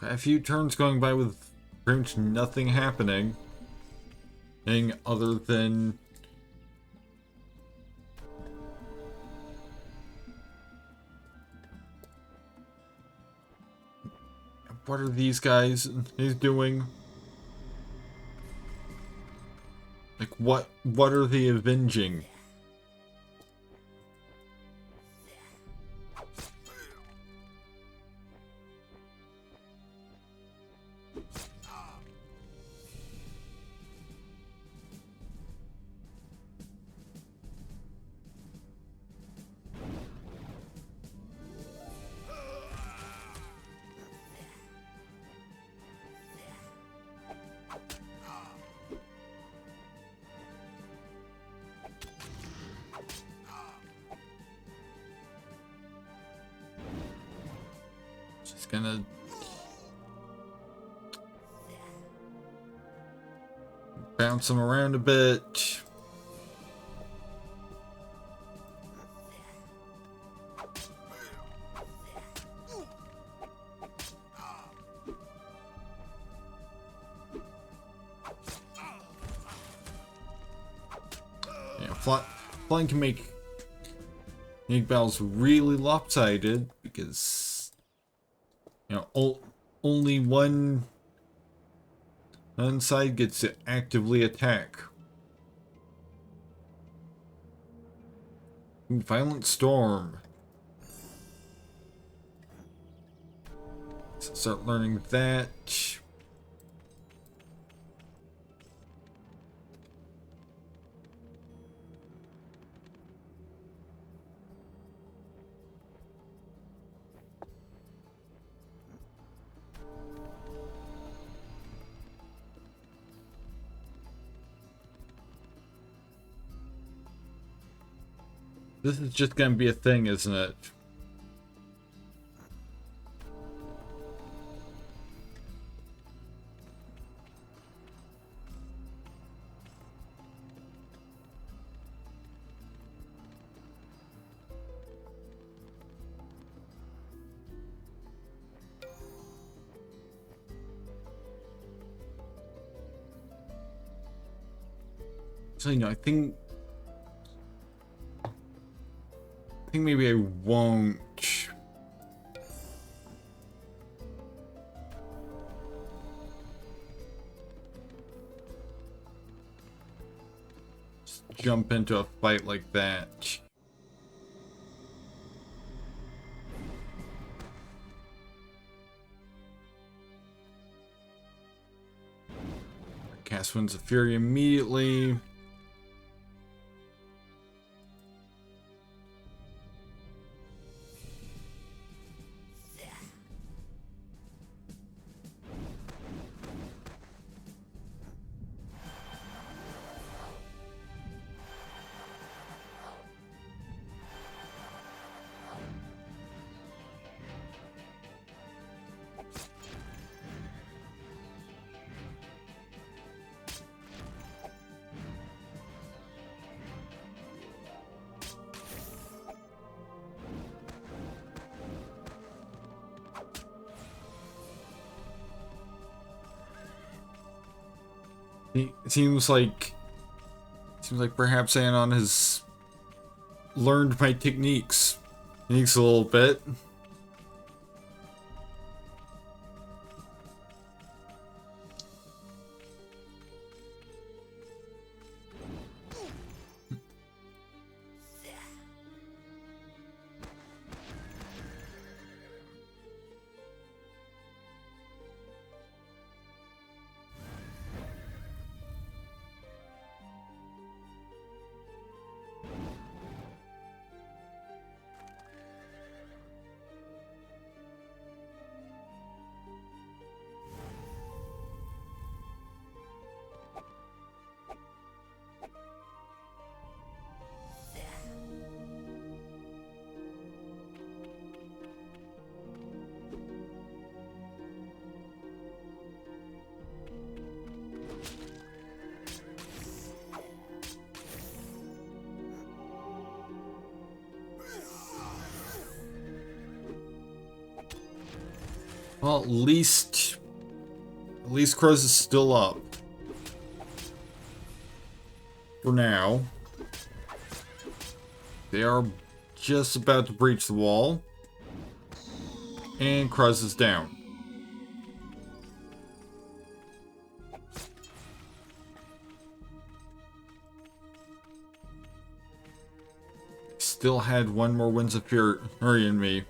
A few turns going by with pretty much nothing happening. Other than what are these guys doing? Like what are they avenging? Just gonna bounce them around a bit. Yeah, flying can make battles really lopsided because only one side gets to actively attack. Violent Storm. So start learning that. This is just gonna be a thing, isn't it? So I think maybe I won't. Just jump into a fight like that. Cast Winds of Fury immediately. It seems like perhaps Anon has learned my techniques a little bit. Well, at least Qruuz is still up. For now. They are just about to breach the wall. And Qruuz is down. Still had one more Winds of Fury in me.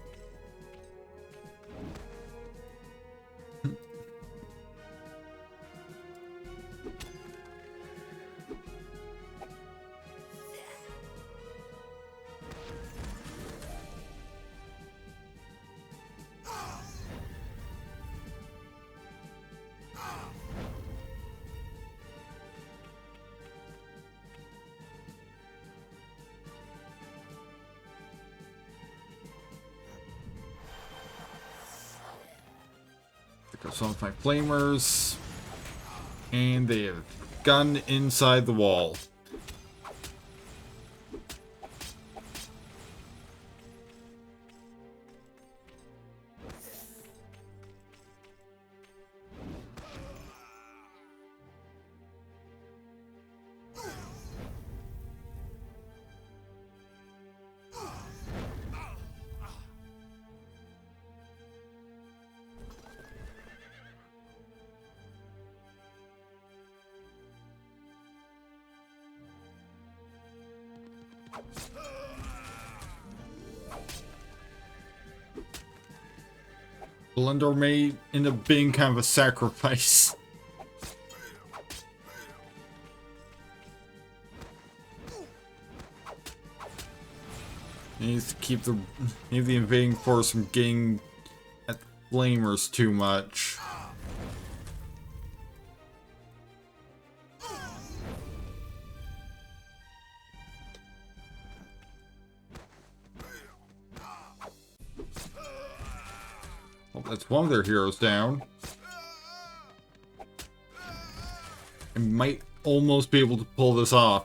There goes one of my flamers. And they have gotten inside the wall. Blender may end up being kind of a sacrifice. He needs to keep the invading force from getting at the flamers too much. Well, that's one of their heroes down. I might almost be able to pull this off.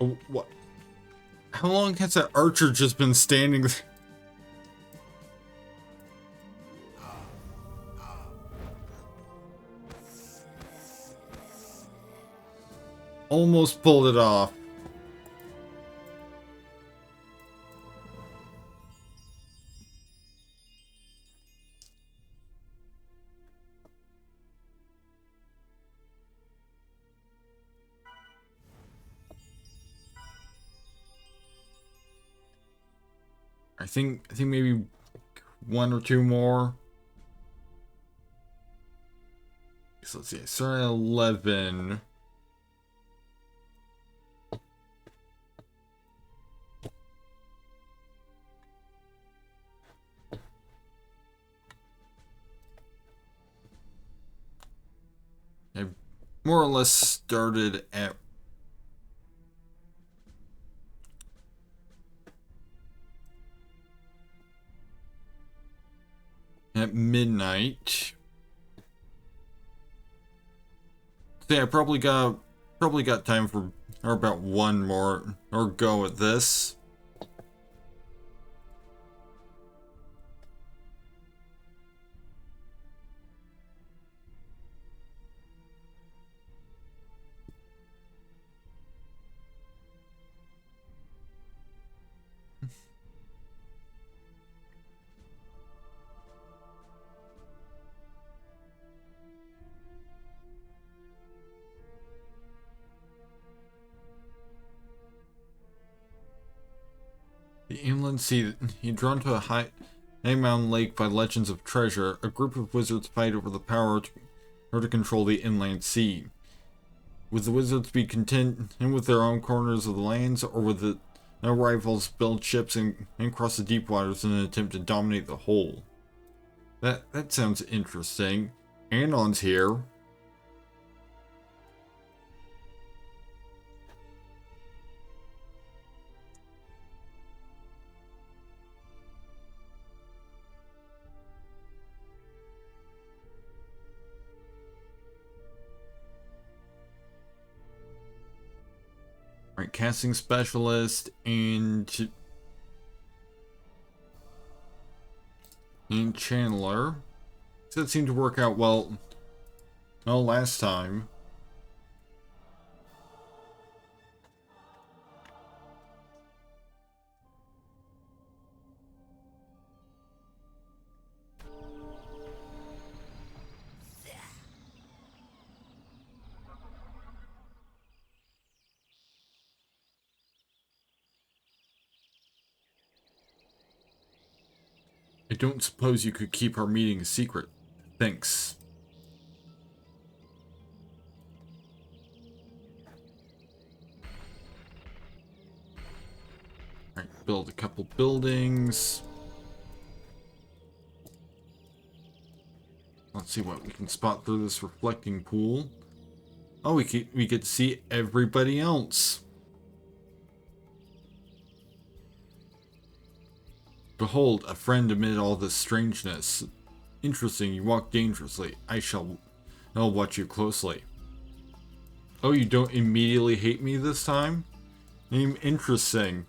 Oh, what? How long has that archer just been standing there? Almost pulled it off. I think maybe one or two more. So let's see. I started at 11. I more or less started at midnight. So yeah, I probably got time for or about one more or go at this. The inland sea, drawn to a high mountain lake by legends of treasure, a group of wizards fight over the power to control the inland sea. Would the wizards be content with their own corners of the lands, or would the rivals build ships and cross the deep waters in an attempt to dominate the whole? That sounds interesting. Anon's here. Right, casting specialist and channeler. So that seemed to work out well last time. I don't suppose you could keep our meeting a secret. Thanks. Alright, build a couple buildings. Let's see what we can spot through this reflecting pool. Oh, we get to see everybody else. Behold, a friend amid all this strangeness. Interesting, you walk dangerously. I'll watch you closely. Oh, you don't immediately hate me this time? Interesting.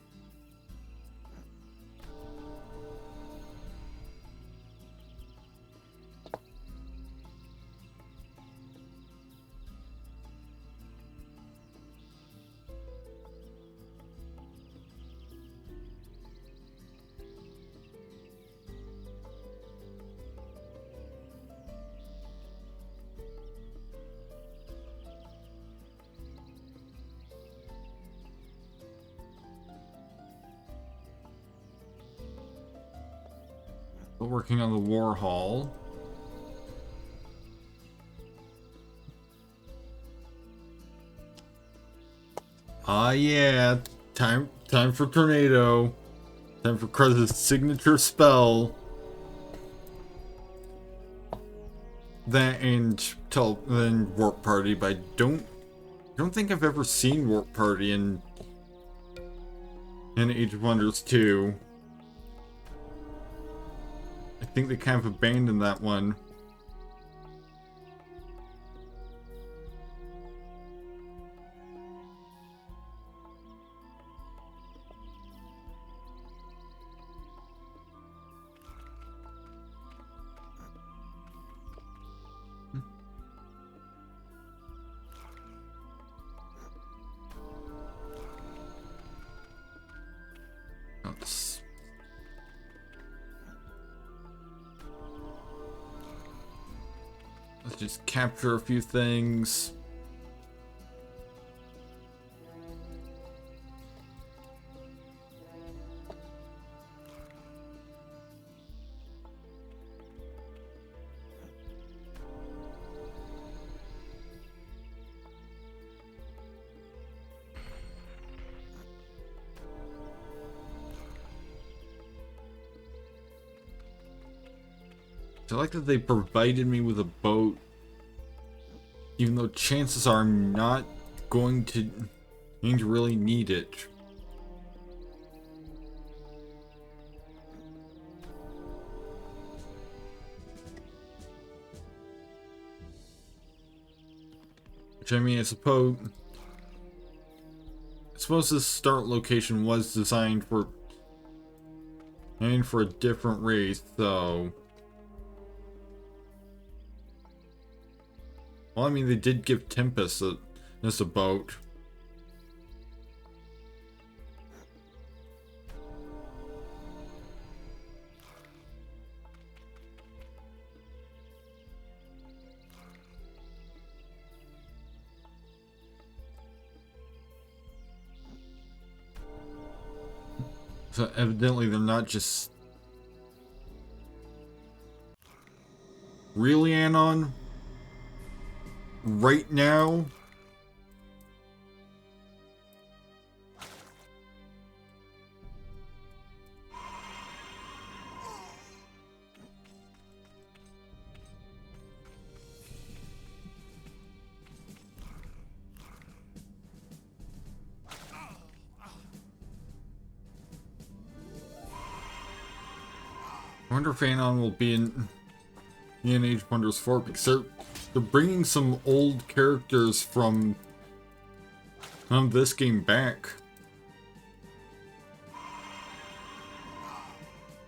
Still working on the war hall. Ah, yeah. Time for tornado. Time for Qruuz's signature spell. That and then Warp Party, but I don't think I've ever seen Warp Party in Age of Wonders 2. I think they kind of abandoned that one. Let's just capture a few things. I like that they provided me with a boat, even though chances are I'm not going to really need it. Which, I mean, I suppose this start location was designed for a different race, so. Well, I mean, they did give Tempest this a boat. So evidently they're not just... Really, Anon? Right now? I wonder if Anon will be in Age of Wonders 4, because they're bringing some old characters from this game back.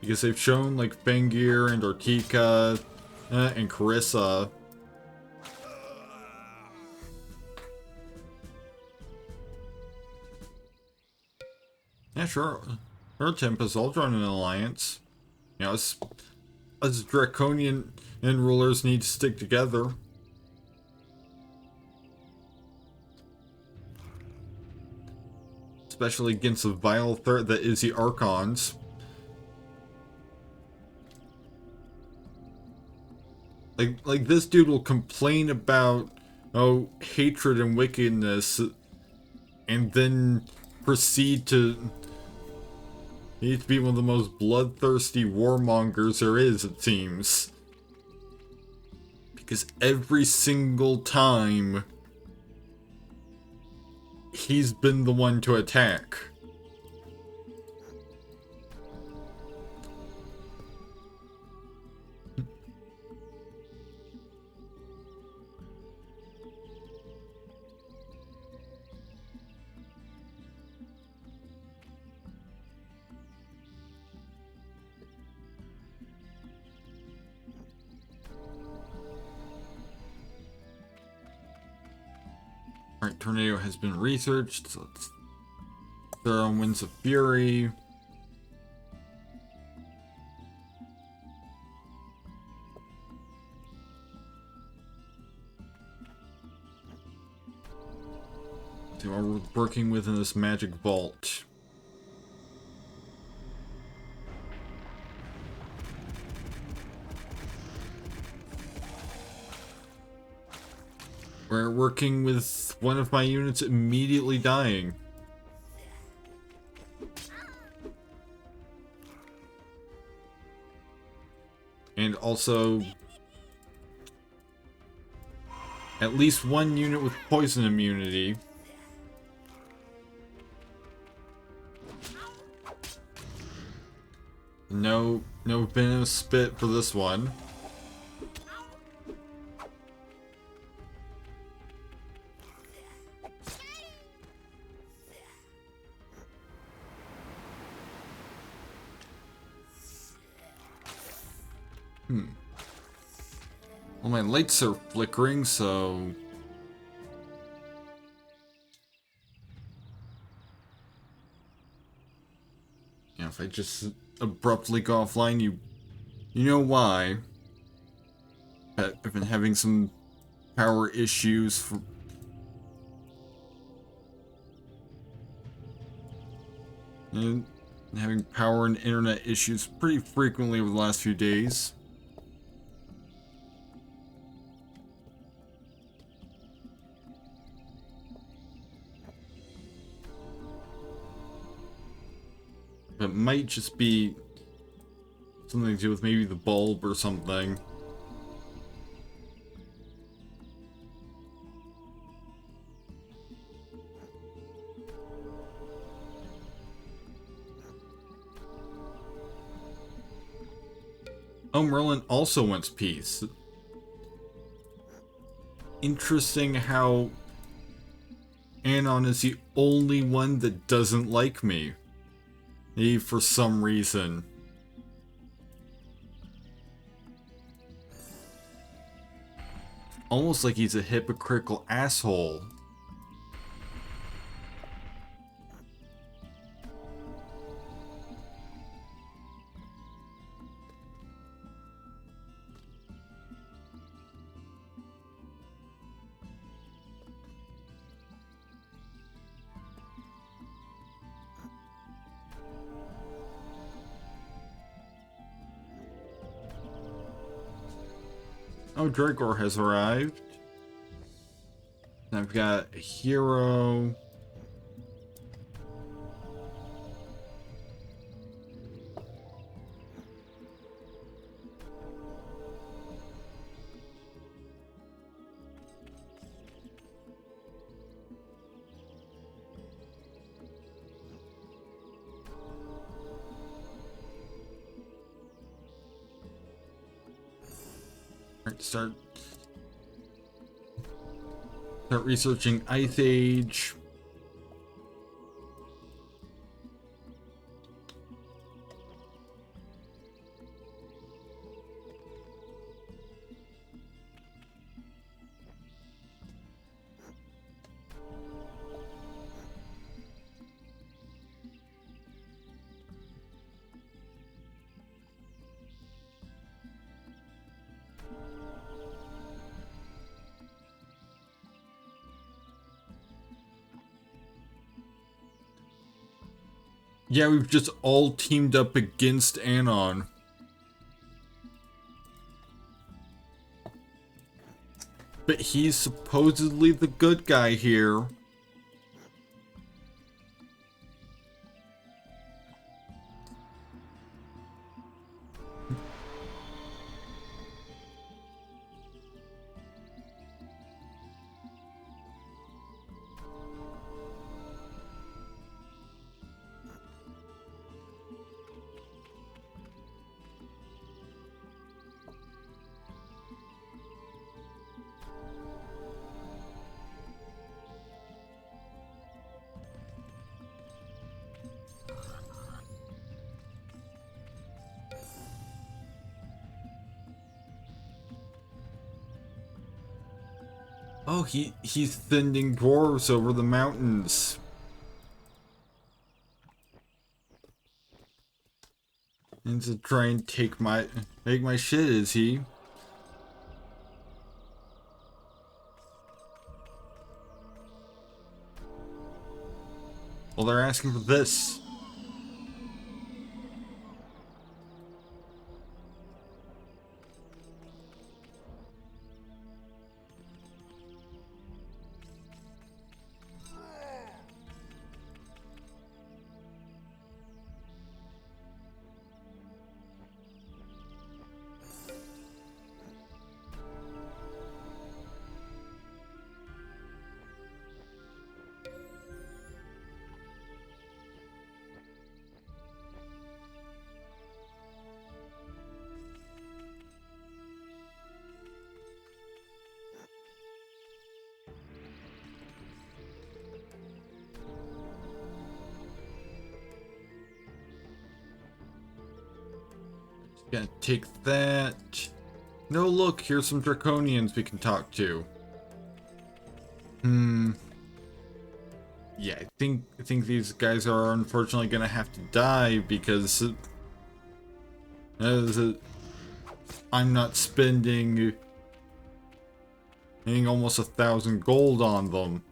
Because they've shown like Fengir and Ortika and Carissa. Yeah, sure. Tempest, I'll join an alliance. You know, us Draconian and rulers need to stick together. Especially against the vile threat that is the Archons. Like this dude will complain about, oh, hatred and wickedness, and then proceed to... He needs to be one of the most bloodthirsty warmongers there is, it seems. Because every single time, he's been the one to attack. Alright, Tornado has been researched, so let's throw on Winds of Fury. See what we're working with in this magic vault. We're working with one of my units immediately dying. And also, at least one unit with poison immunity. No venomous spit for this one. Well, my lights are flickering, so... Yeah, if I just abruptly go offline, you know why. I've been having some power issues for... And having power and internet issues pretty frequently over the last few days. It might just be something to do with maybe the bulb or something. Oh, Merlin also wants peace. Interesting how Anon is the only one that doesn't like me. Maybe for some reason. Almost like he's a hypocritical asshole. Oh, Dragor has arrived. I've got a hero. Alright, start researching Ice Age. Yeah, we've just all teamed up against Anon. But he's supposedly the good guy here. Oh, he's sending dwarves over the mountains. And to try and take my shit, is he? Well, they're asking for this. Gonna take that. No, look, here's some draconians we can talk to. Yeah, I think these guys are unfortunately gonna have to die because I'm not spending almost 1,000 gold on them.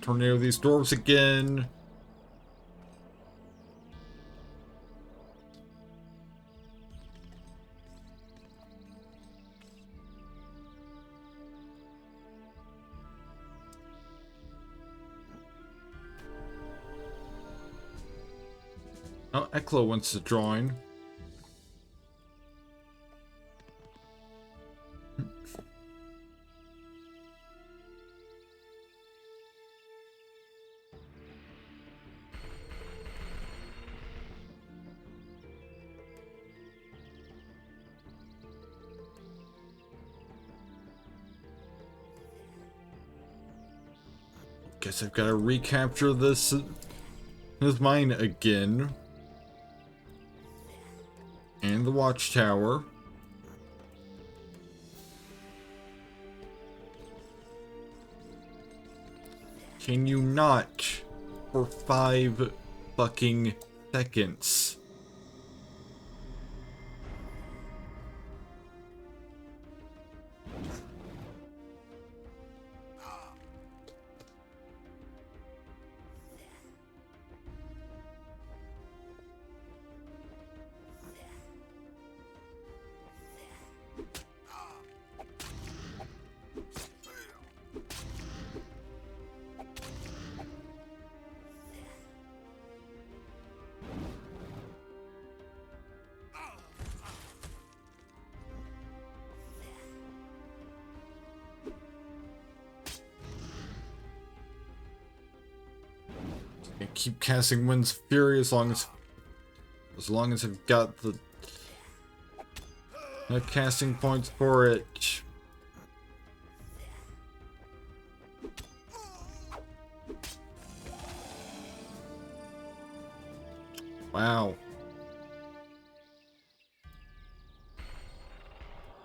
Tornado these dwarves again. Oh, Eklo wants to join. Guess I've got to recapture this mine again. And the watchtower. Can you not for 5 fucking seconds? I keep casting Wind's Fury as long as I've got the Casting points for it. Wow.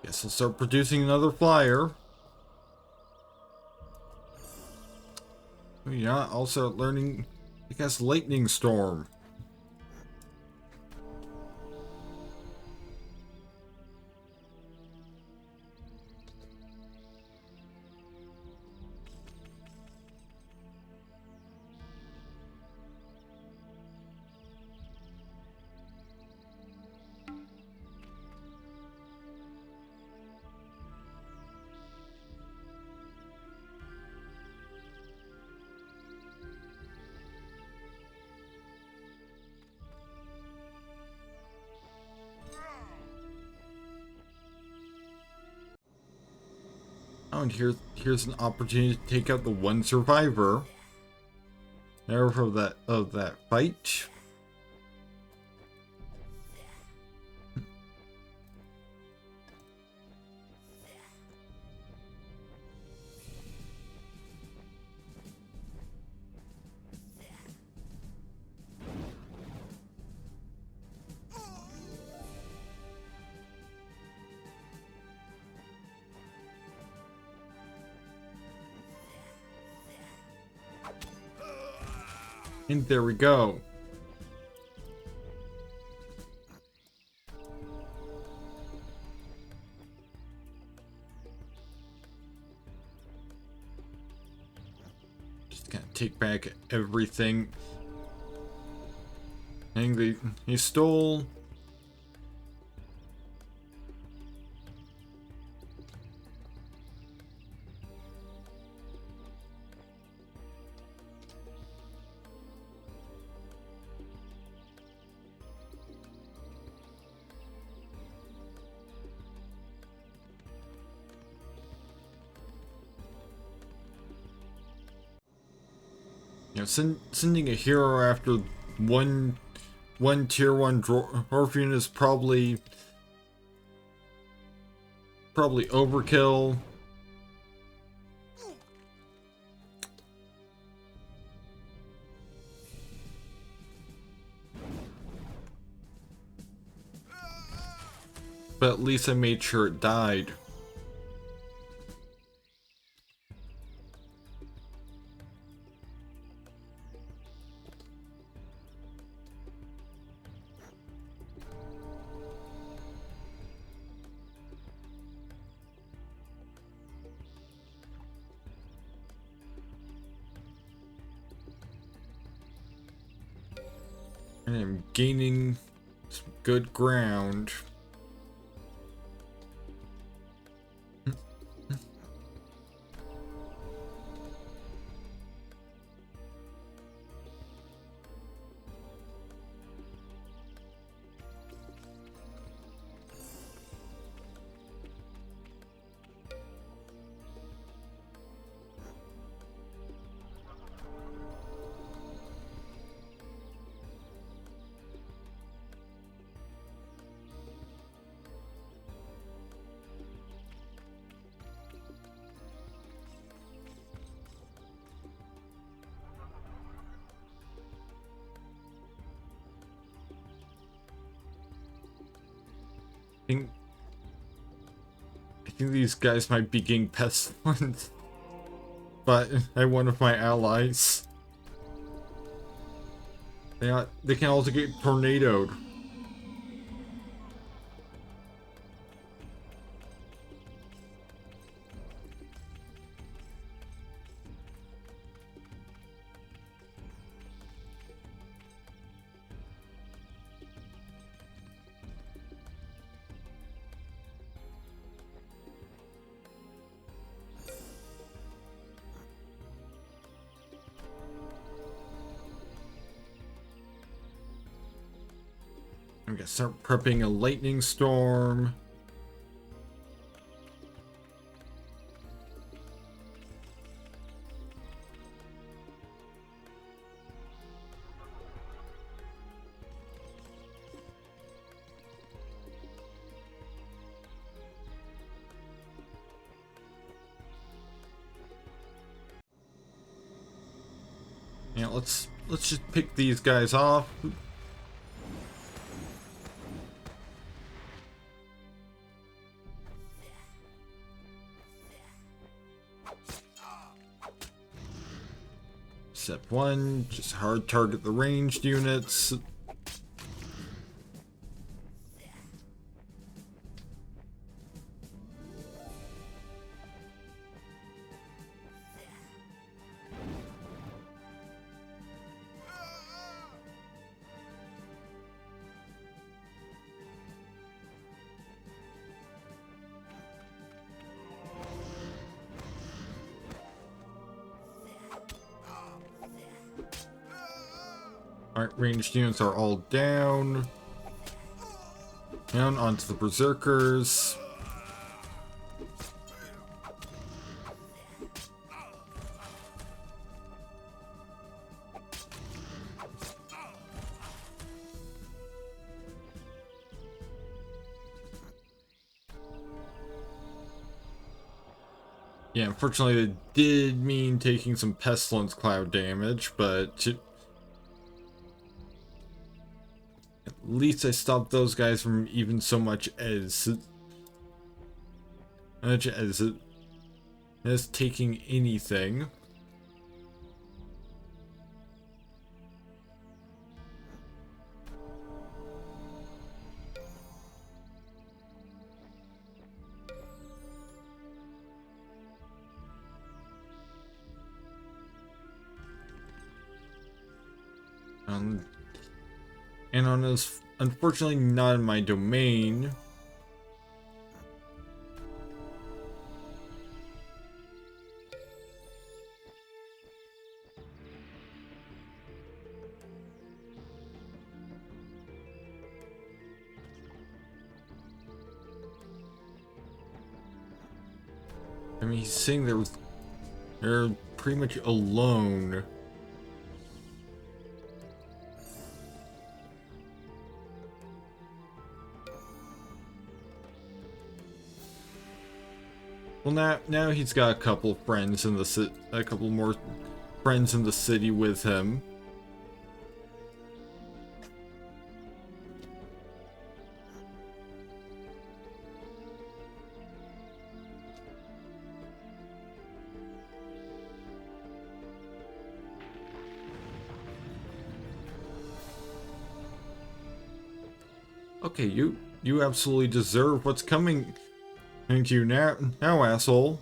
Guess I'll start producing another flyer. Yeah, I'll start learning to cast Lightning Storm. Oh, and here's an opportunity to take out the one survivor. There of that fight. And there we go. Just gonna take back everything. And he stole. You know, sending a hero after one tier 1 dwarf unit is probably overkill. But at least I made sure it died. And I'm gaining some good ground. I think these guys might be getting pestilent, but one of my allies. They can also get tornadoed. I'm gonna start prepping a lightning storm. Yeah, let's just pick these guys off. Step 1, just hard target the ranged units. Alright, ranged units are all down. Down onto the berserkers. Yeah, unfortunately it did mean taking some pestilence cloud damage, but at least I stopped those guys from even so much as taking anything. Anon is unfortunately not in my domain. I mean, he's saying they're pretty much alone. Well, now he's got a couple friends in the a couple more friends in the city with him. Okay, you absolutely deserve what's coming to you now, asshole.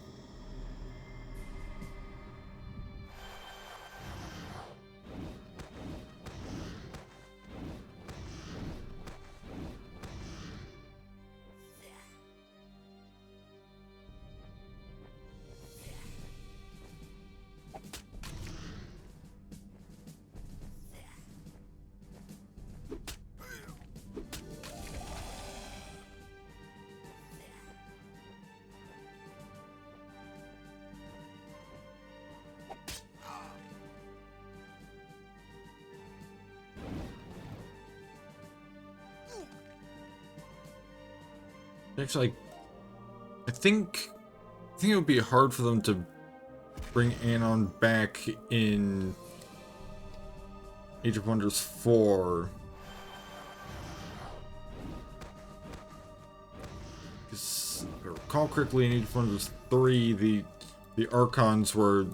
Actually, I think it would be hard for them to bring Anon back in Age of Wonders 4. Because if I recall correctly, in Age of Wonders 3, the Archons were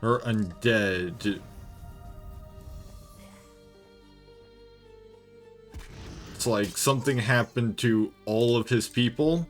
undead. It's like something happened to all of his people.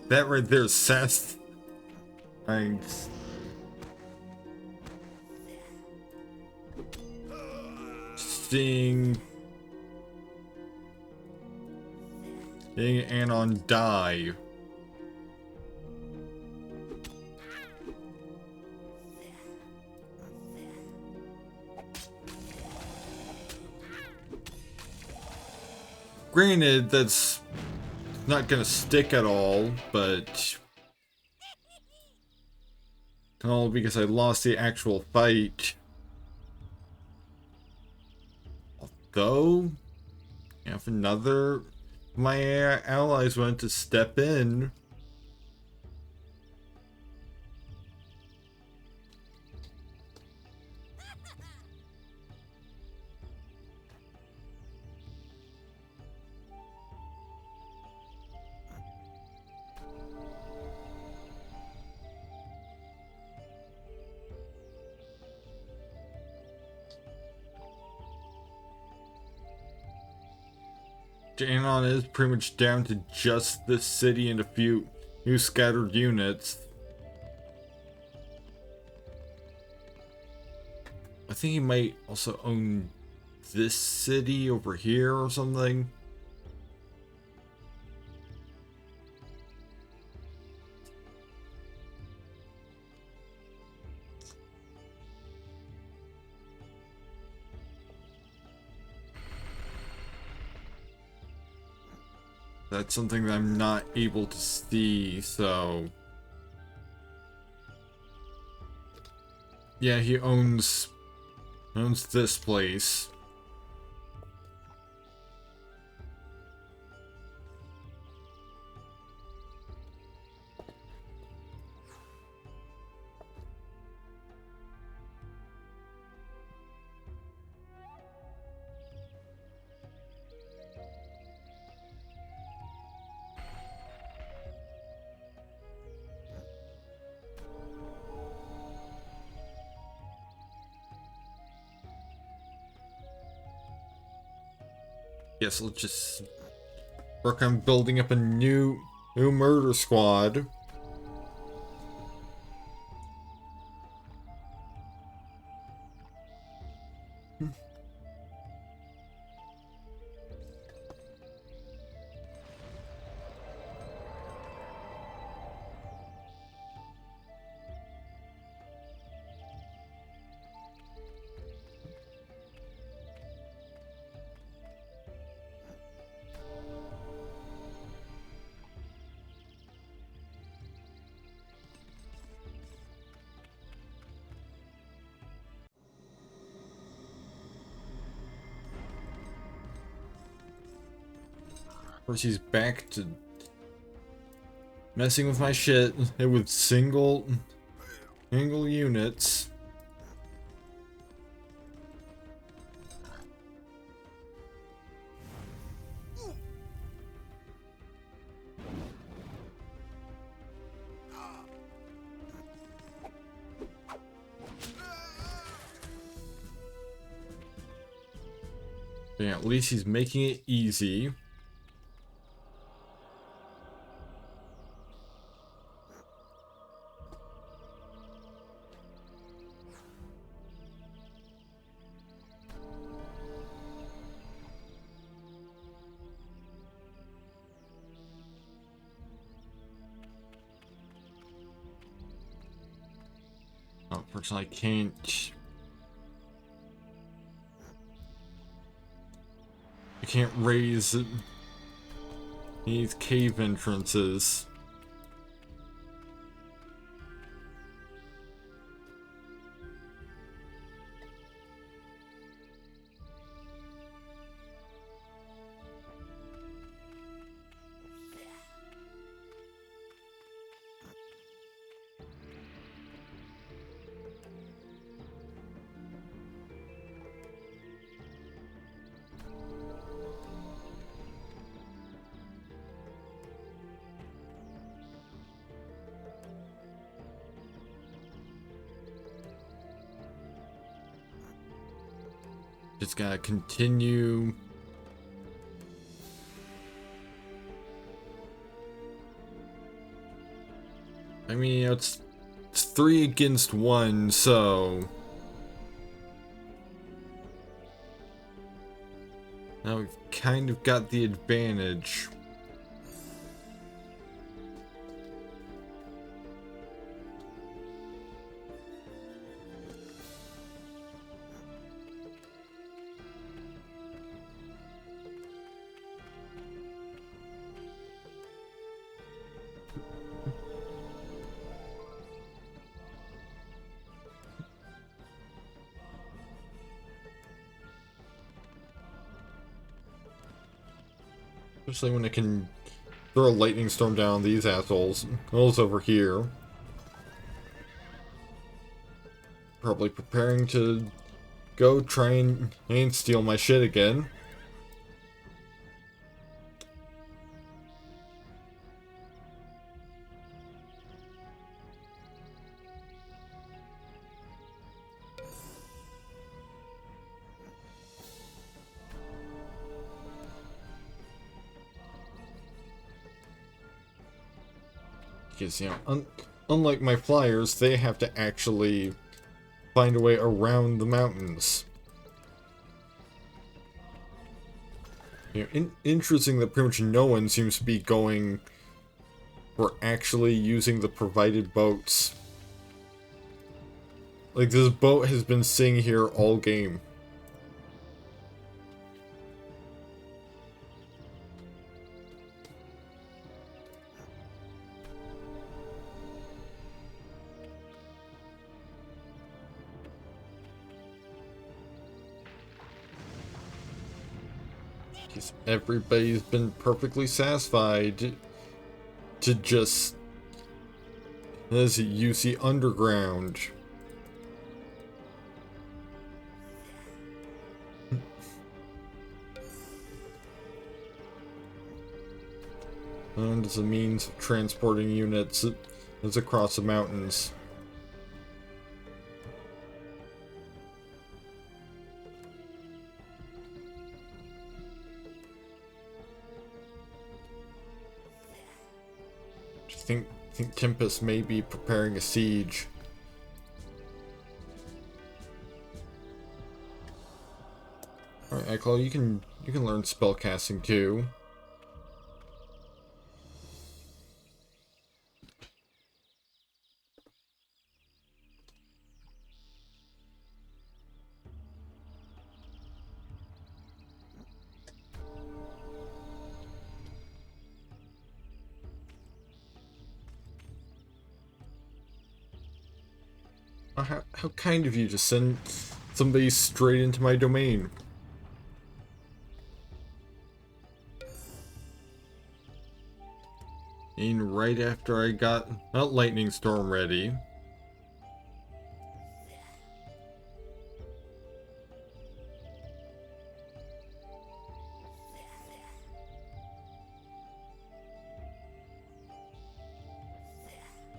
That right there is Seth. Thanks. Seeing Anon die. Granted, that's not gonna stick at all, but all because I lost the actual fight. Although, if another of my allies wanted to step in, Anon is pretty much down to just this city and a few new scattered units. I think he might also own this city over here or something. That's something that I'm not able to see, so... Yeah, he owns this place. Yes, let's just work on building up a new murder squad. Of course, he's back to messing with my shit with single units. Yeah, at least he's making it easy. Unfortunately, I can't raise these cave entrances. Just gotta continue. I mean, it's 3 against 1, so now we've kind of got the advantage. Especially when it can throw a lightning storm down these assholes. Those over here. Probably preparing to go try and steal my shit again. Because, you know, unlike my flyers, they have to actually find a way around the mountains. You know, interesting that pretty much no one seems to be going or actually using the provided boats. Like, this boat has been sitting here all game. Because everybody's been perfectly satisfied to just, as you see, underground. And as a means of transporting units as across the mountains. I think Tempest may be preparing a siege. Alright, Echo, you can learn spellcasting too. How kind of you to send somebody straight into my domain. And right after I got a lightning storm ready.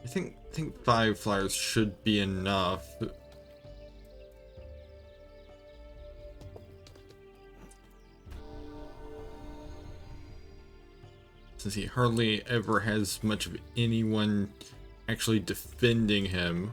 I think 5 flyers should be enough. Since he hardly ever has much of anyone actually defending him.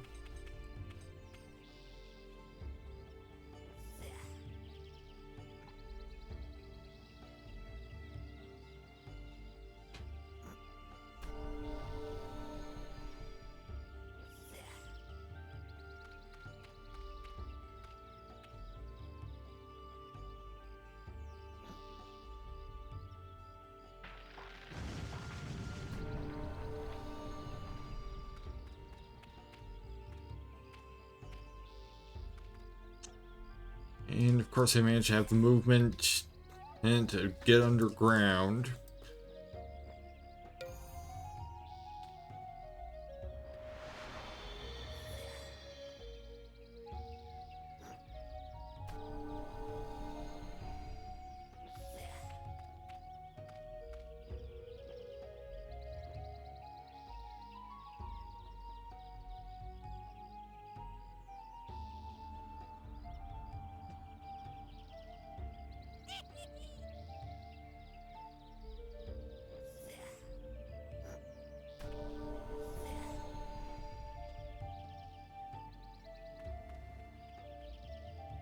And of course I managed to have the movement and to get underground.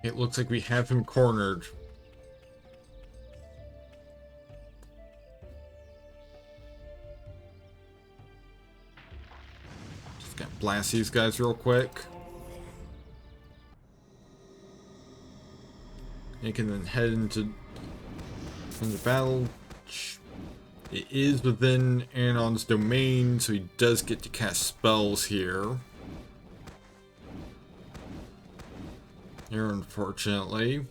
It looks like we have him cornered. Just gotta blast these guys real quick. They can then head into battle. It is within Anon's domain, so he does get to cast spells here. Here, unfortunately.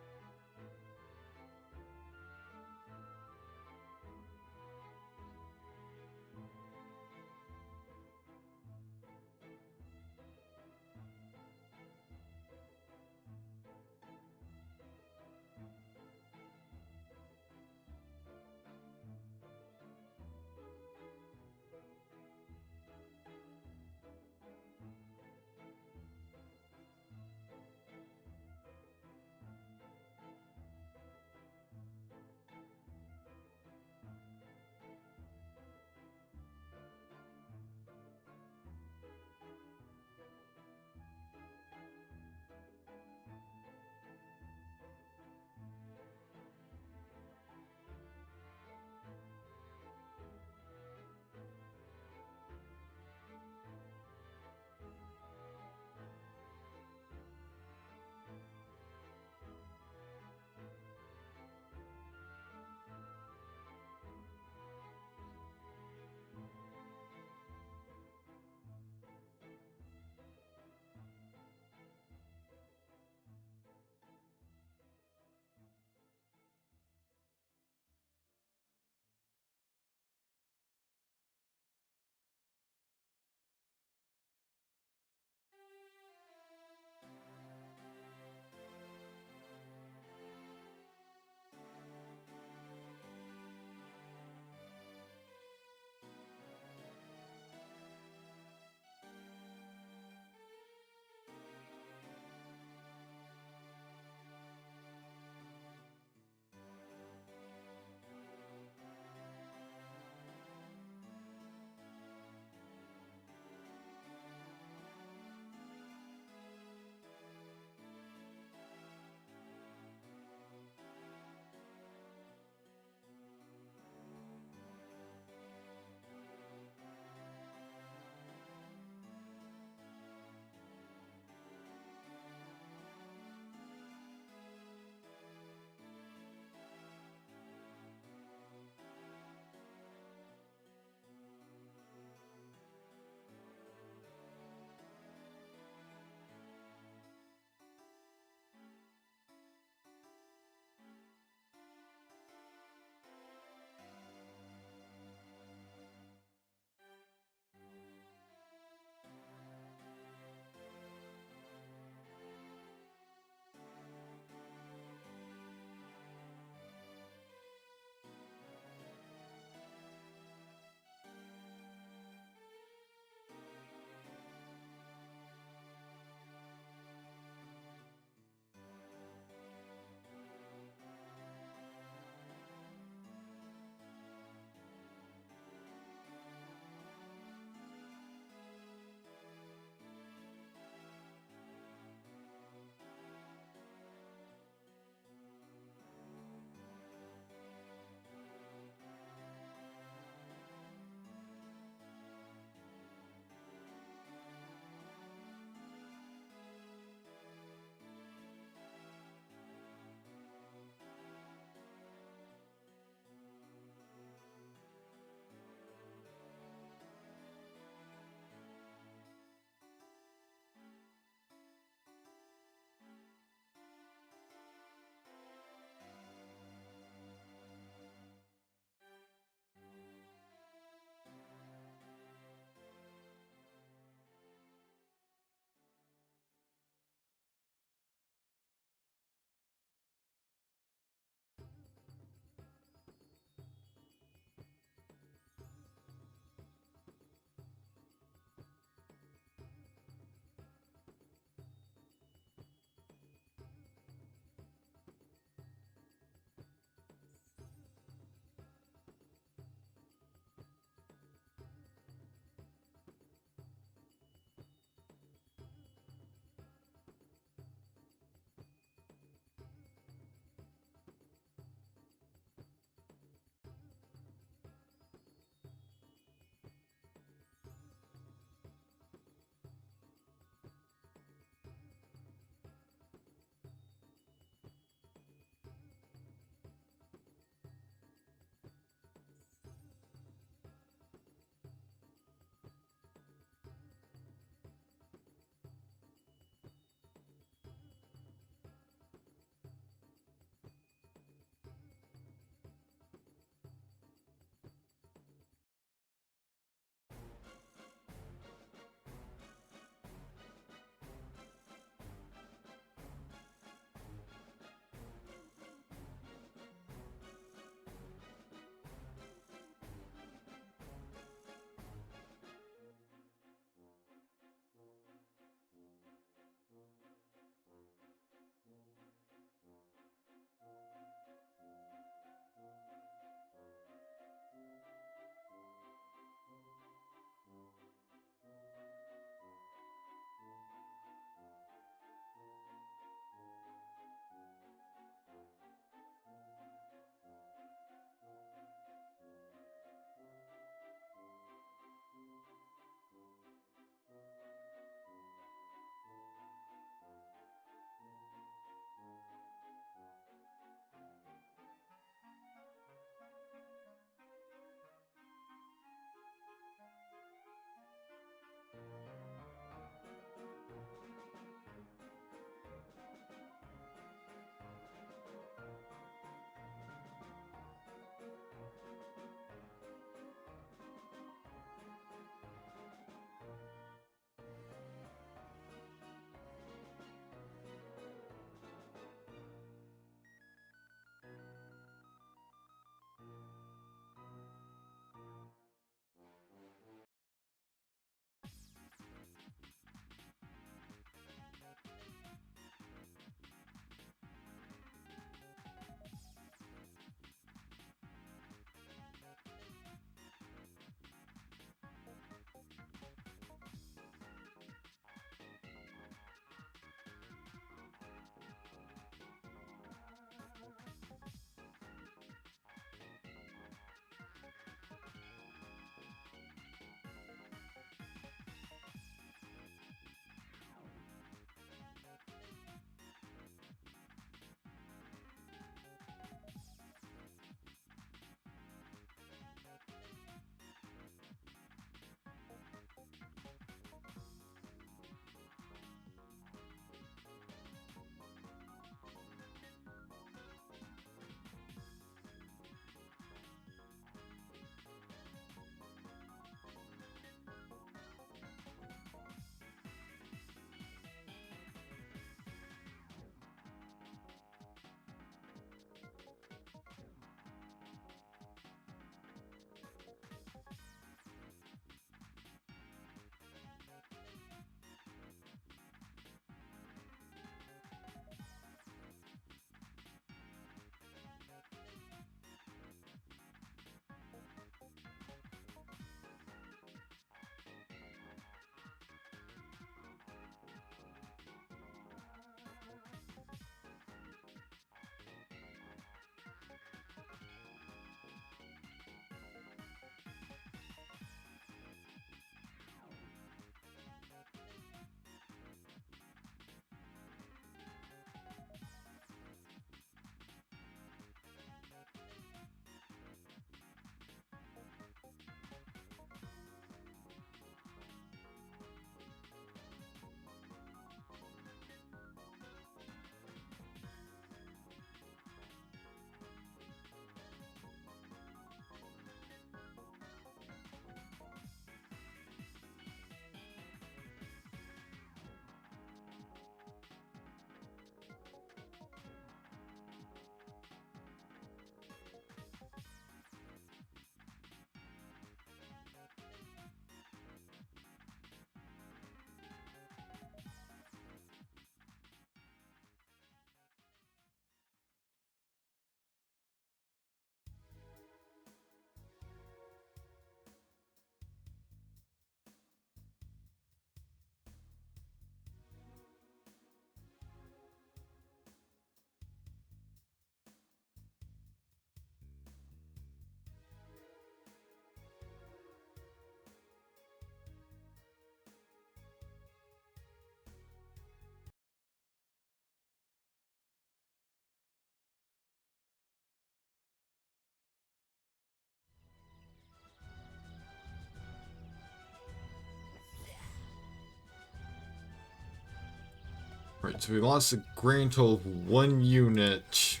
Right, so we lost a grand total of 1 unit.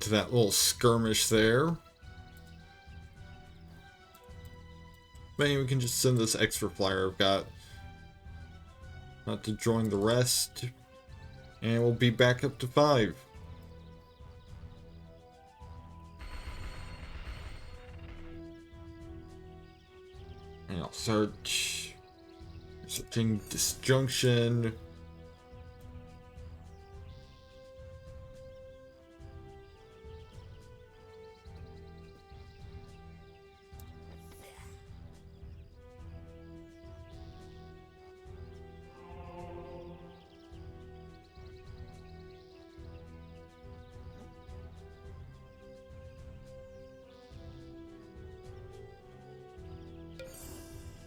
To that little skirmish there. Maybe we can just send this extra flyer I've got. Not to join the rest. And we'll be back up to 5. And I'll search. Searching disjunction.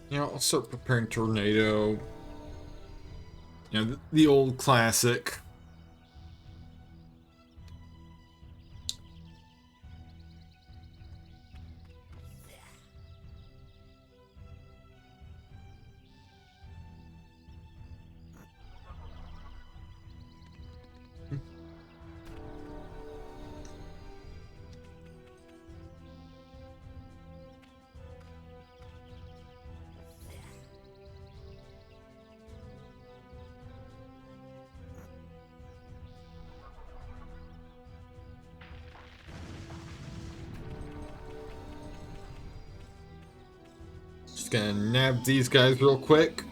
You know, I'll start preparing tornado. You know, the old classic. Just gonna nab these guys real quick.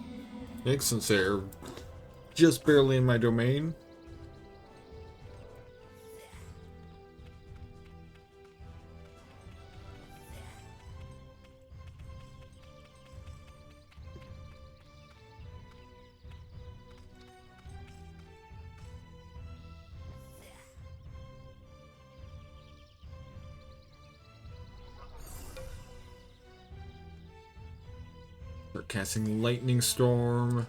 Since they're just barely in my domain. Start casting Lightning Storm.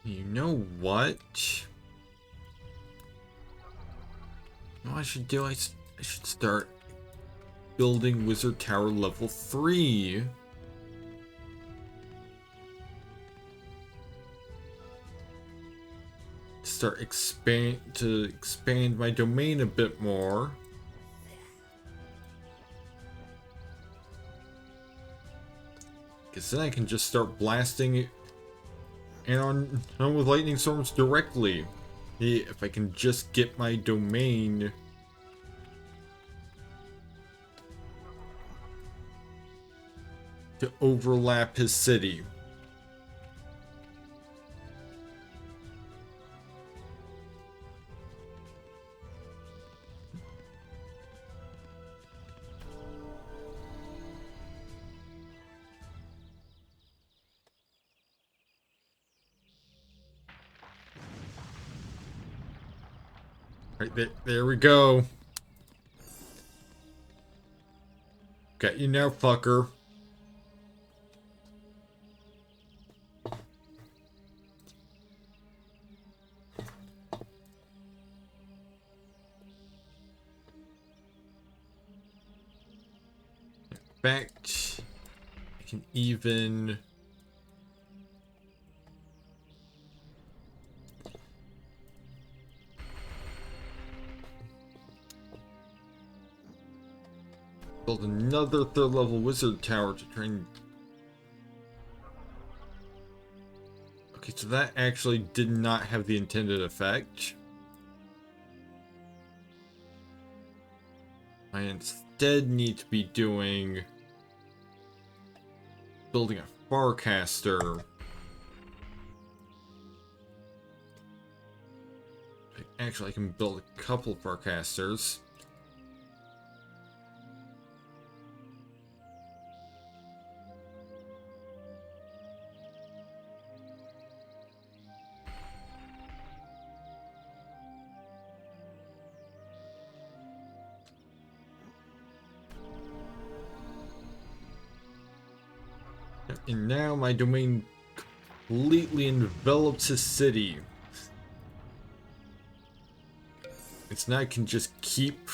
You know what? You know what I should do? I should start building Wizard Tower level 3. Start expand my domain a bit more. Because then I can just start blasting Anon with lightning storms directly. If I can just get my domain to overlap his city. Right there we go. Got you now, fucker. In fact, I can even build another 3rd level wizard tower to train. Okay, so that actually did not have the intended effect. I instead need to be building a Farcaster. Actually, I can build a couple Farcasters. And now my domain completely envelops his city. It's now I can just keep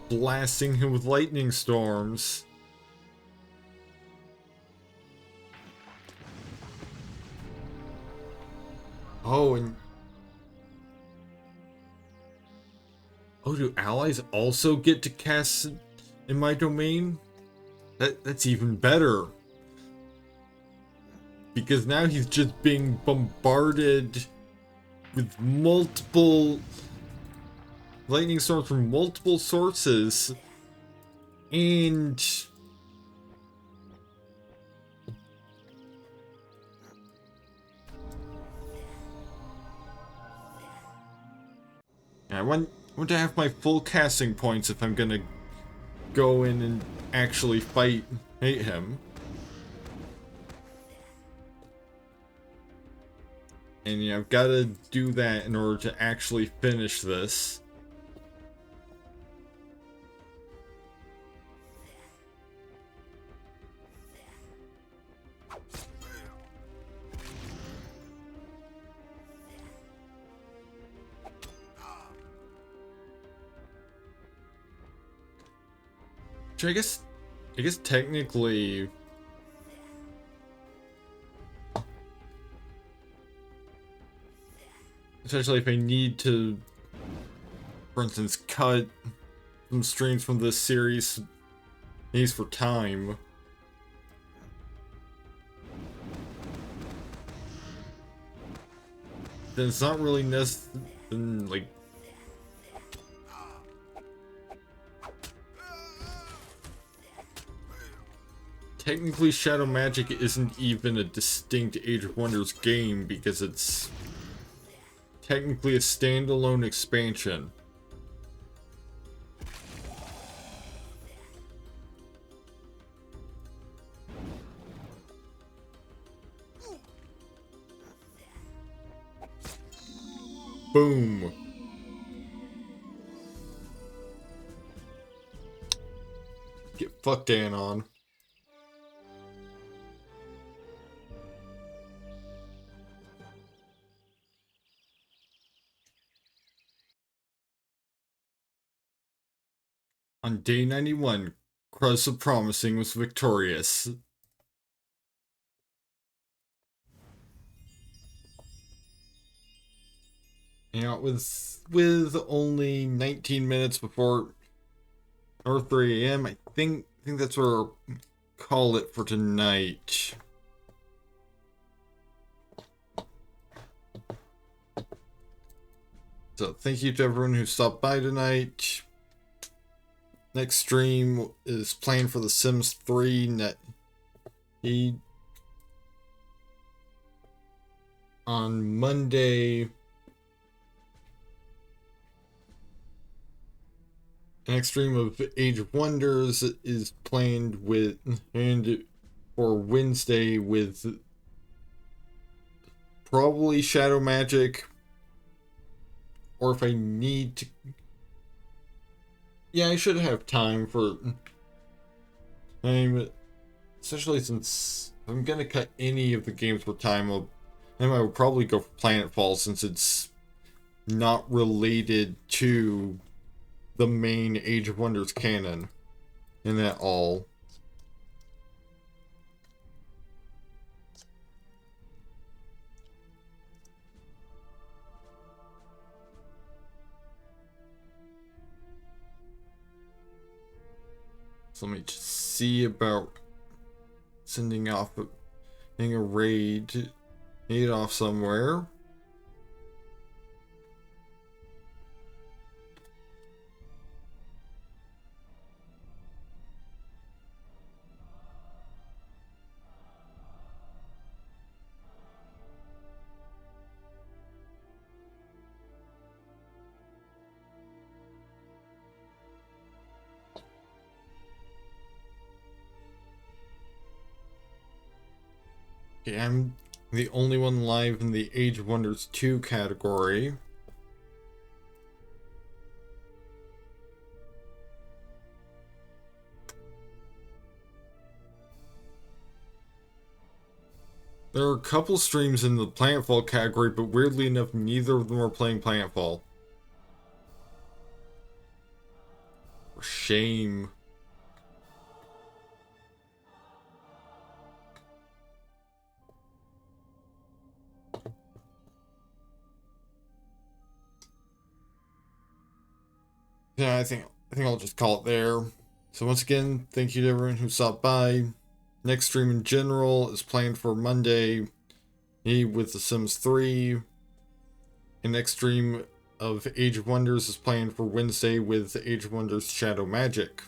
blasting him with lightning storms. Oh, and oh, do allies also get to cast in my domain? That's even better. Because now he's just being bombarded with multiple lightning storms from multiple sources. And I want to have my full casting points if I'm gonna go in and actually fight him. And yeah, I've got to do that in order to actually finish this. Which I guess technically essentially if I need to, for instance, cut some streams from this series, needs for time. Then it's not really necessary, like, technically Shadow Magic isn't even a distinct Age of Wonders game because it's technically a standalone expansion. Boom. Get fucked, Anon. On day 91, Qruuz of Promising was victorious. You know, with only 19 minutes before or 3 a.m., I think that's where I'll call it for tonight. So thank you to everyone who stopped by tonight. Next stream is planned for The Sims 3 on Monday. Next stream of Age of Wonders is planned with for Wednesday with probably Shadow Magic, or if I need to, yeah, I should have time for. Especially since I'm gonna cut any of the games for time, I would probably go for Planetfall since it's not related to the main Age of Wonders canon in that all. So let me just see about sending off a raid off somewhere. Okay, I'm the only one live in the Age of Wonders 2 category. There are a couple streams in the Planetfall category, but weirdly enough, neither of them are playing Planetfall. Shame. Yeah, I think I'll just call it there. So once again, thank you to everyone who stopped by. Next stream in general is planned for Monday with The Sims 3. And next stream of Age of Wonders is planned for Wednesday with Age of Wonders Shadow Magic.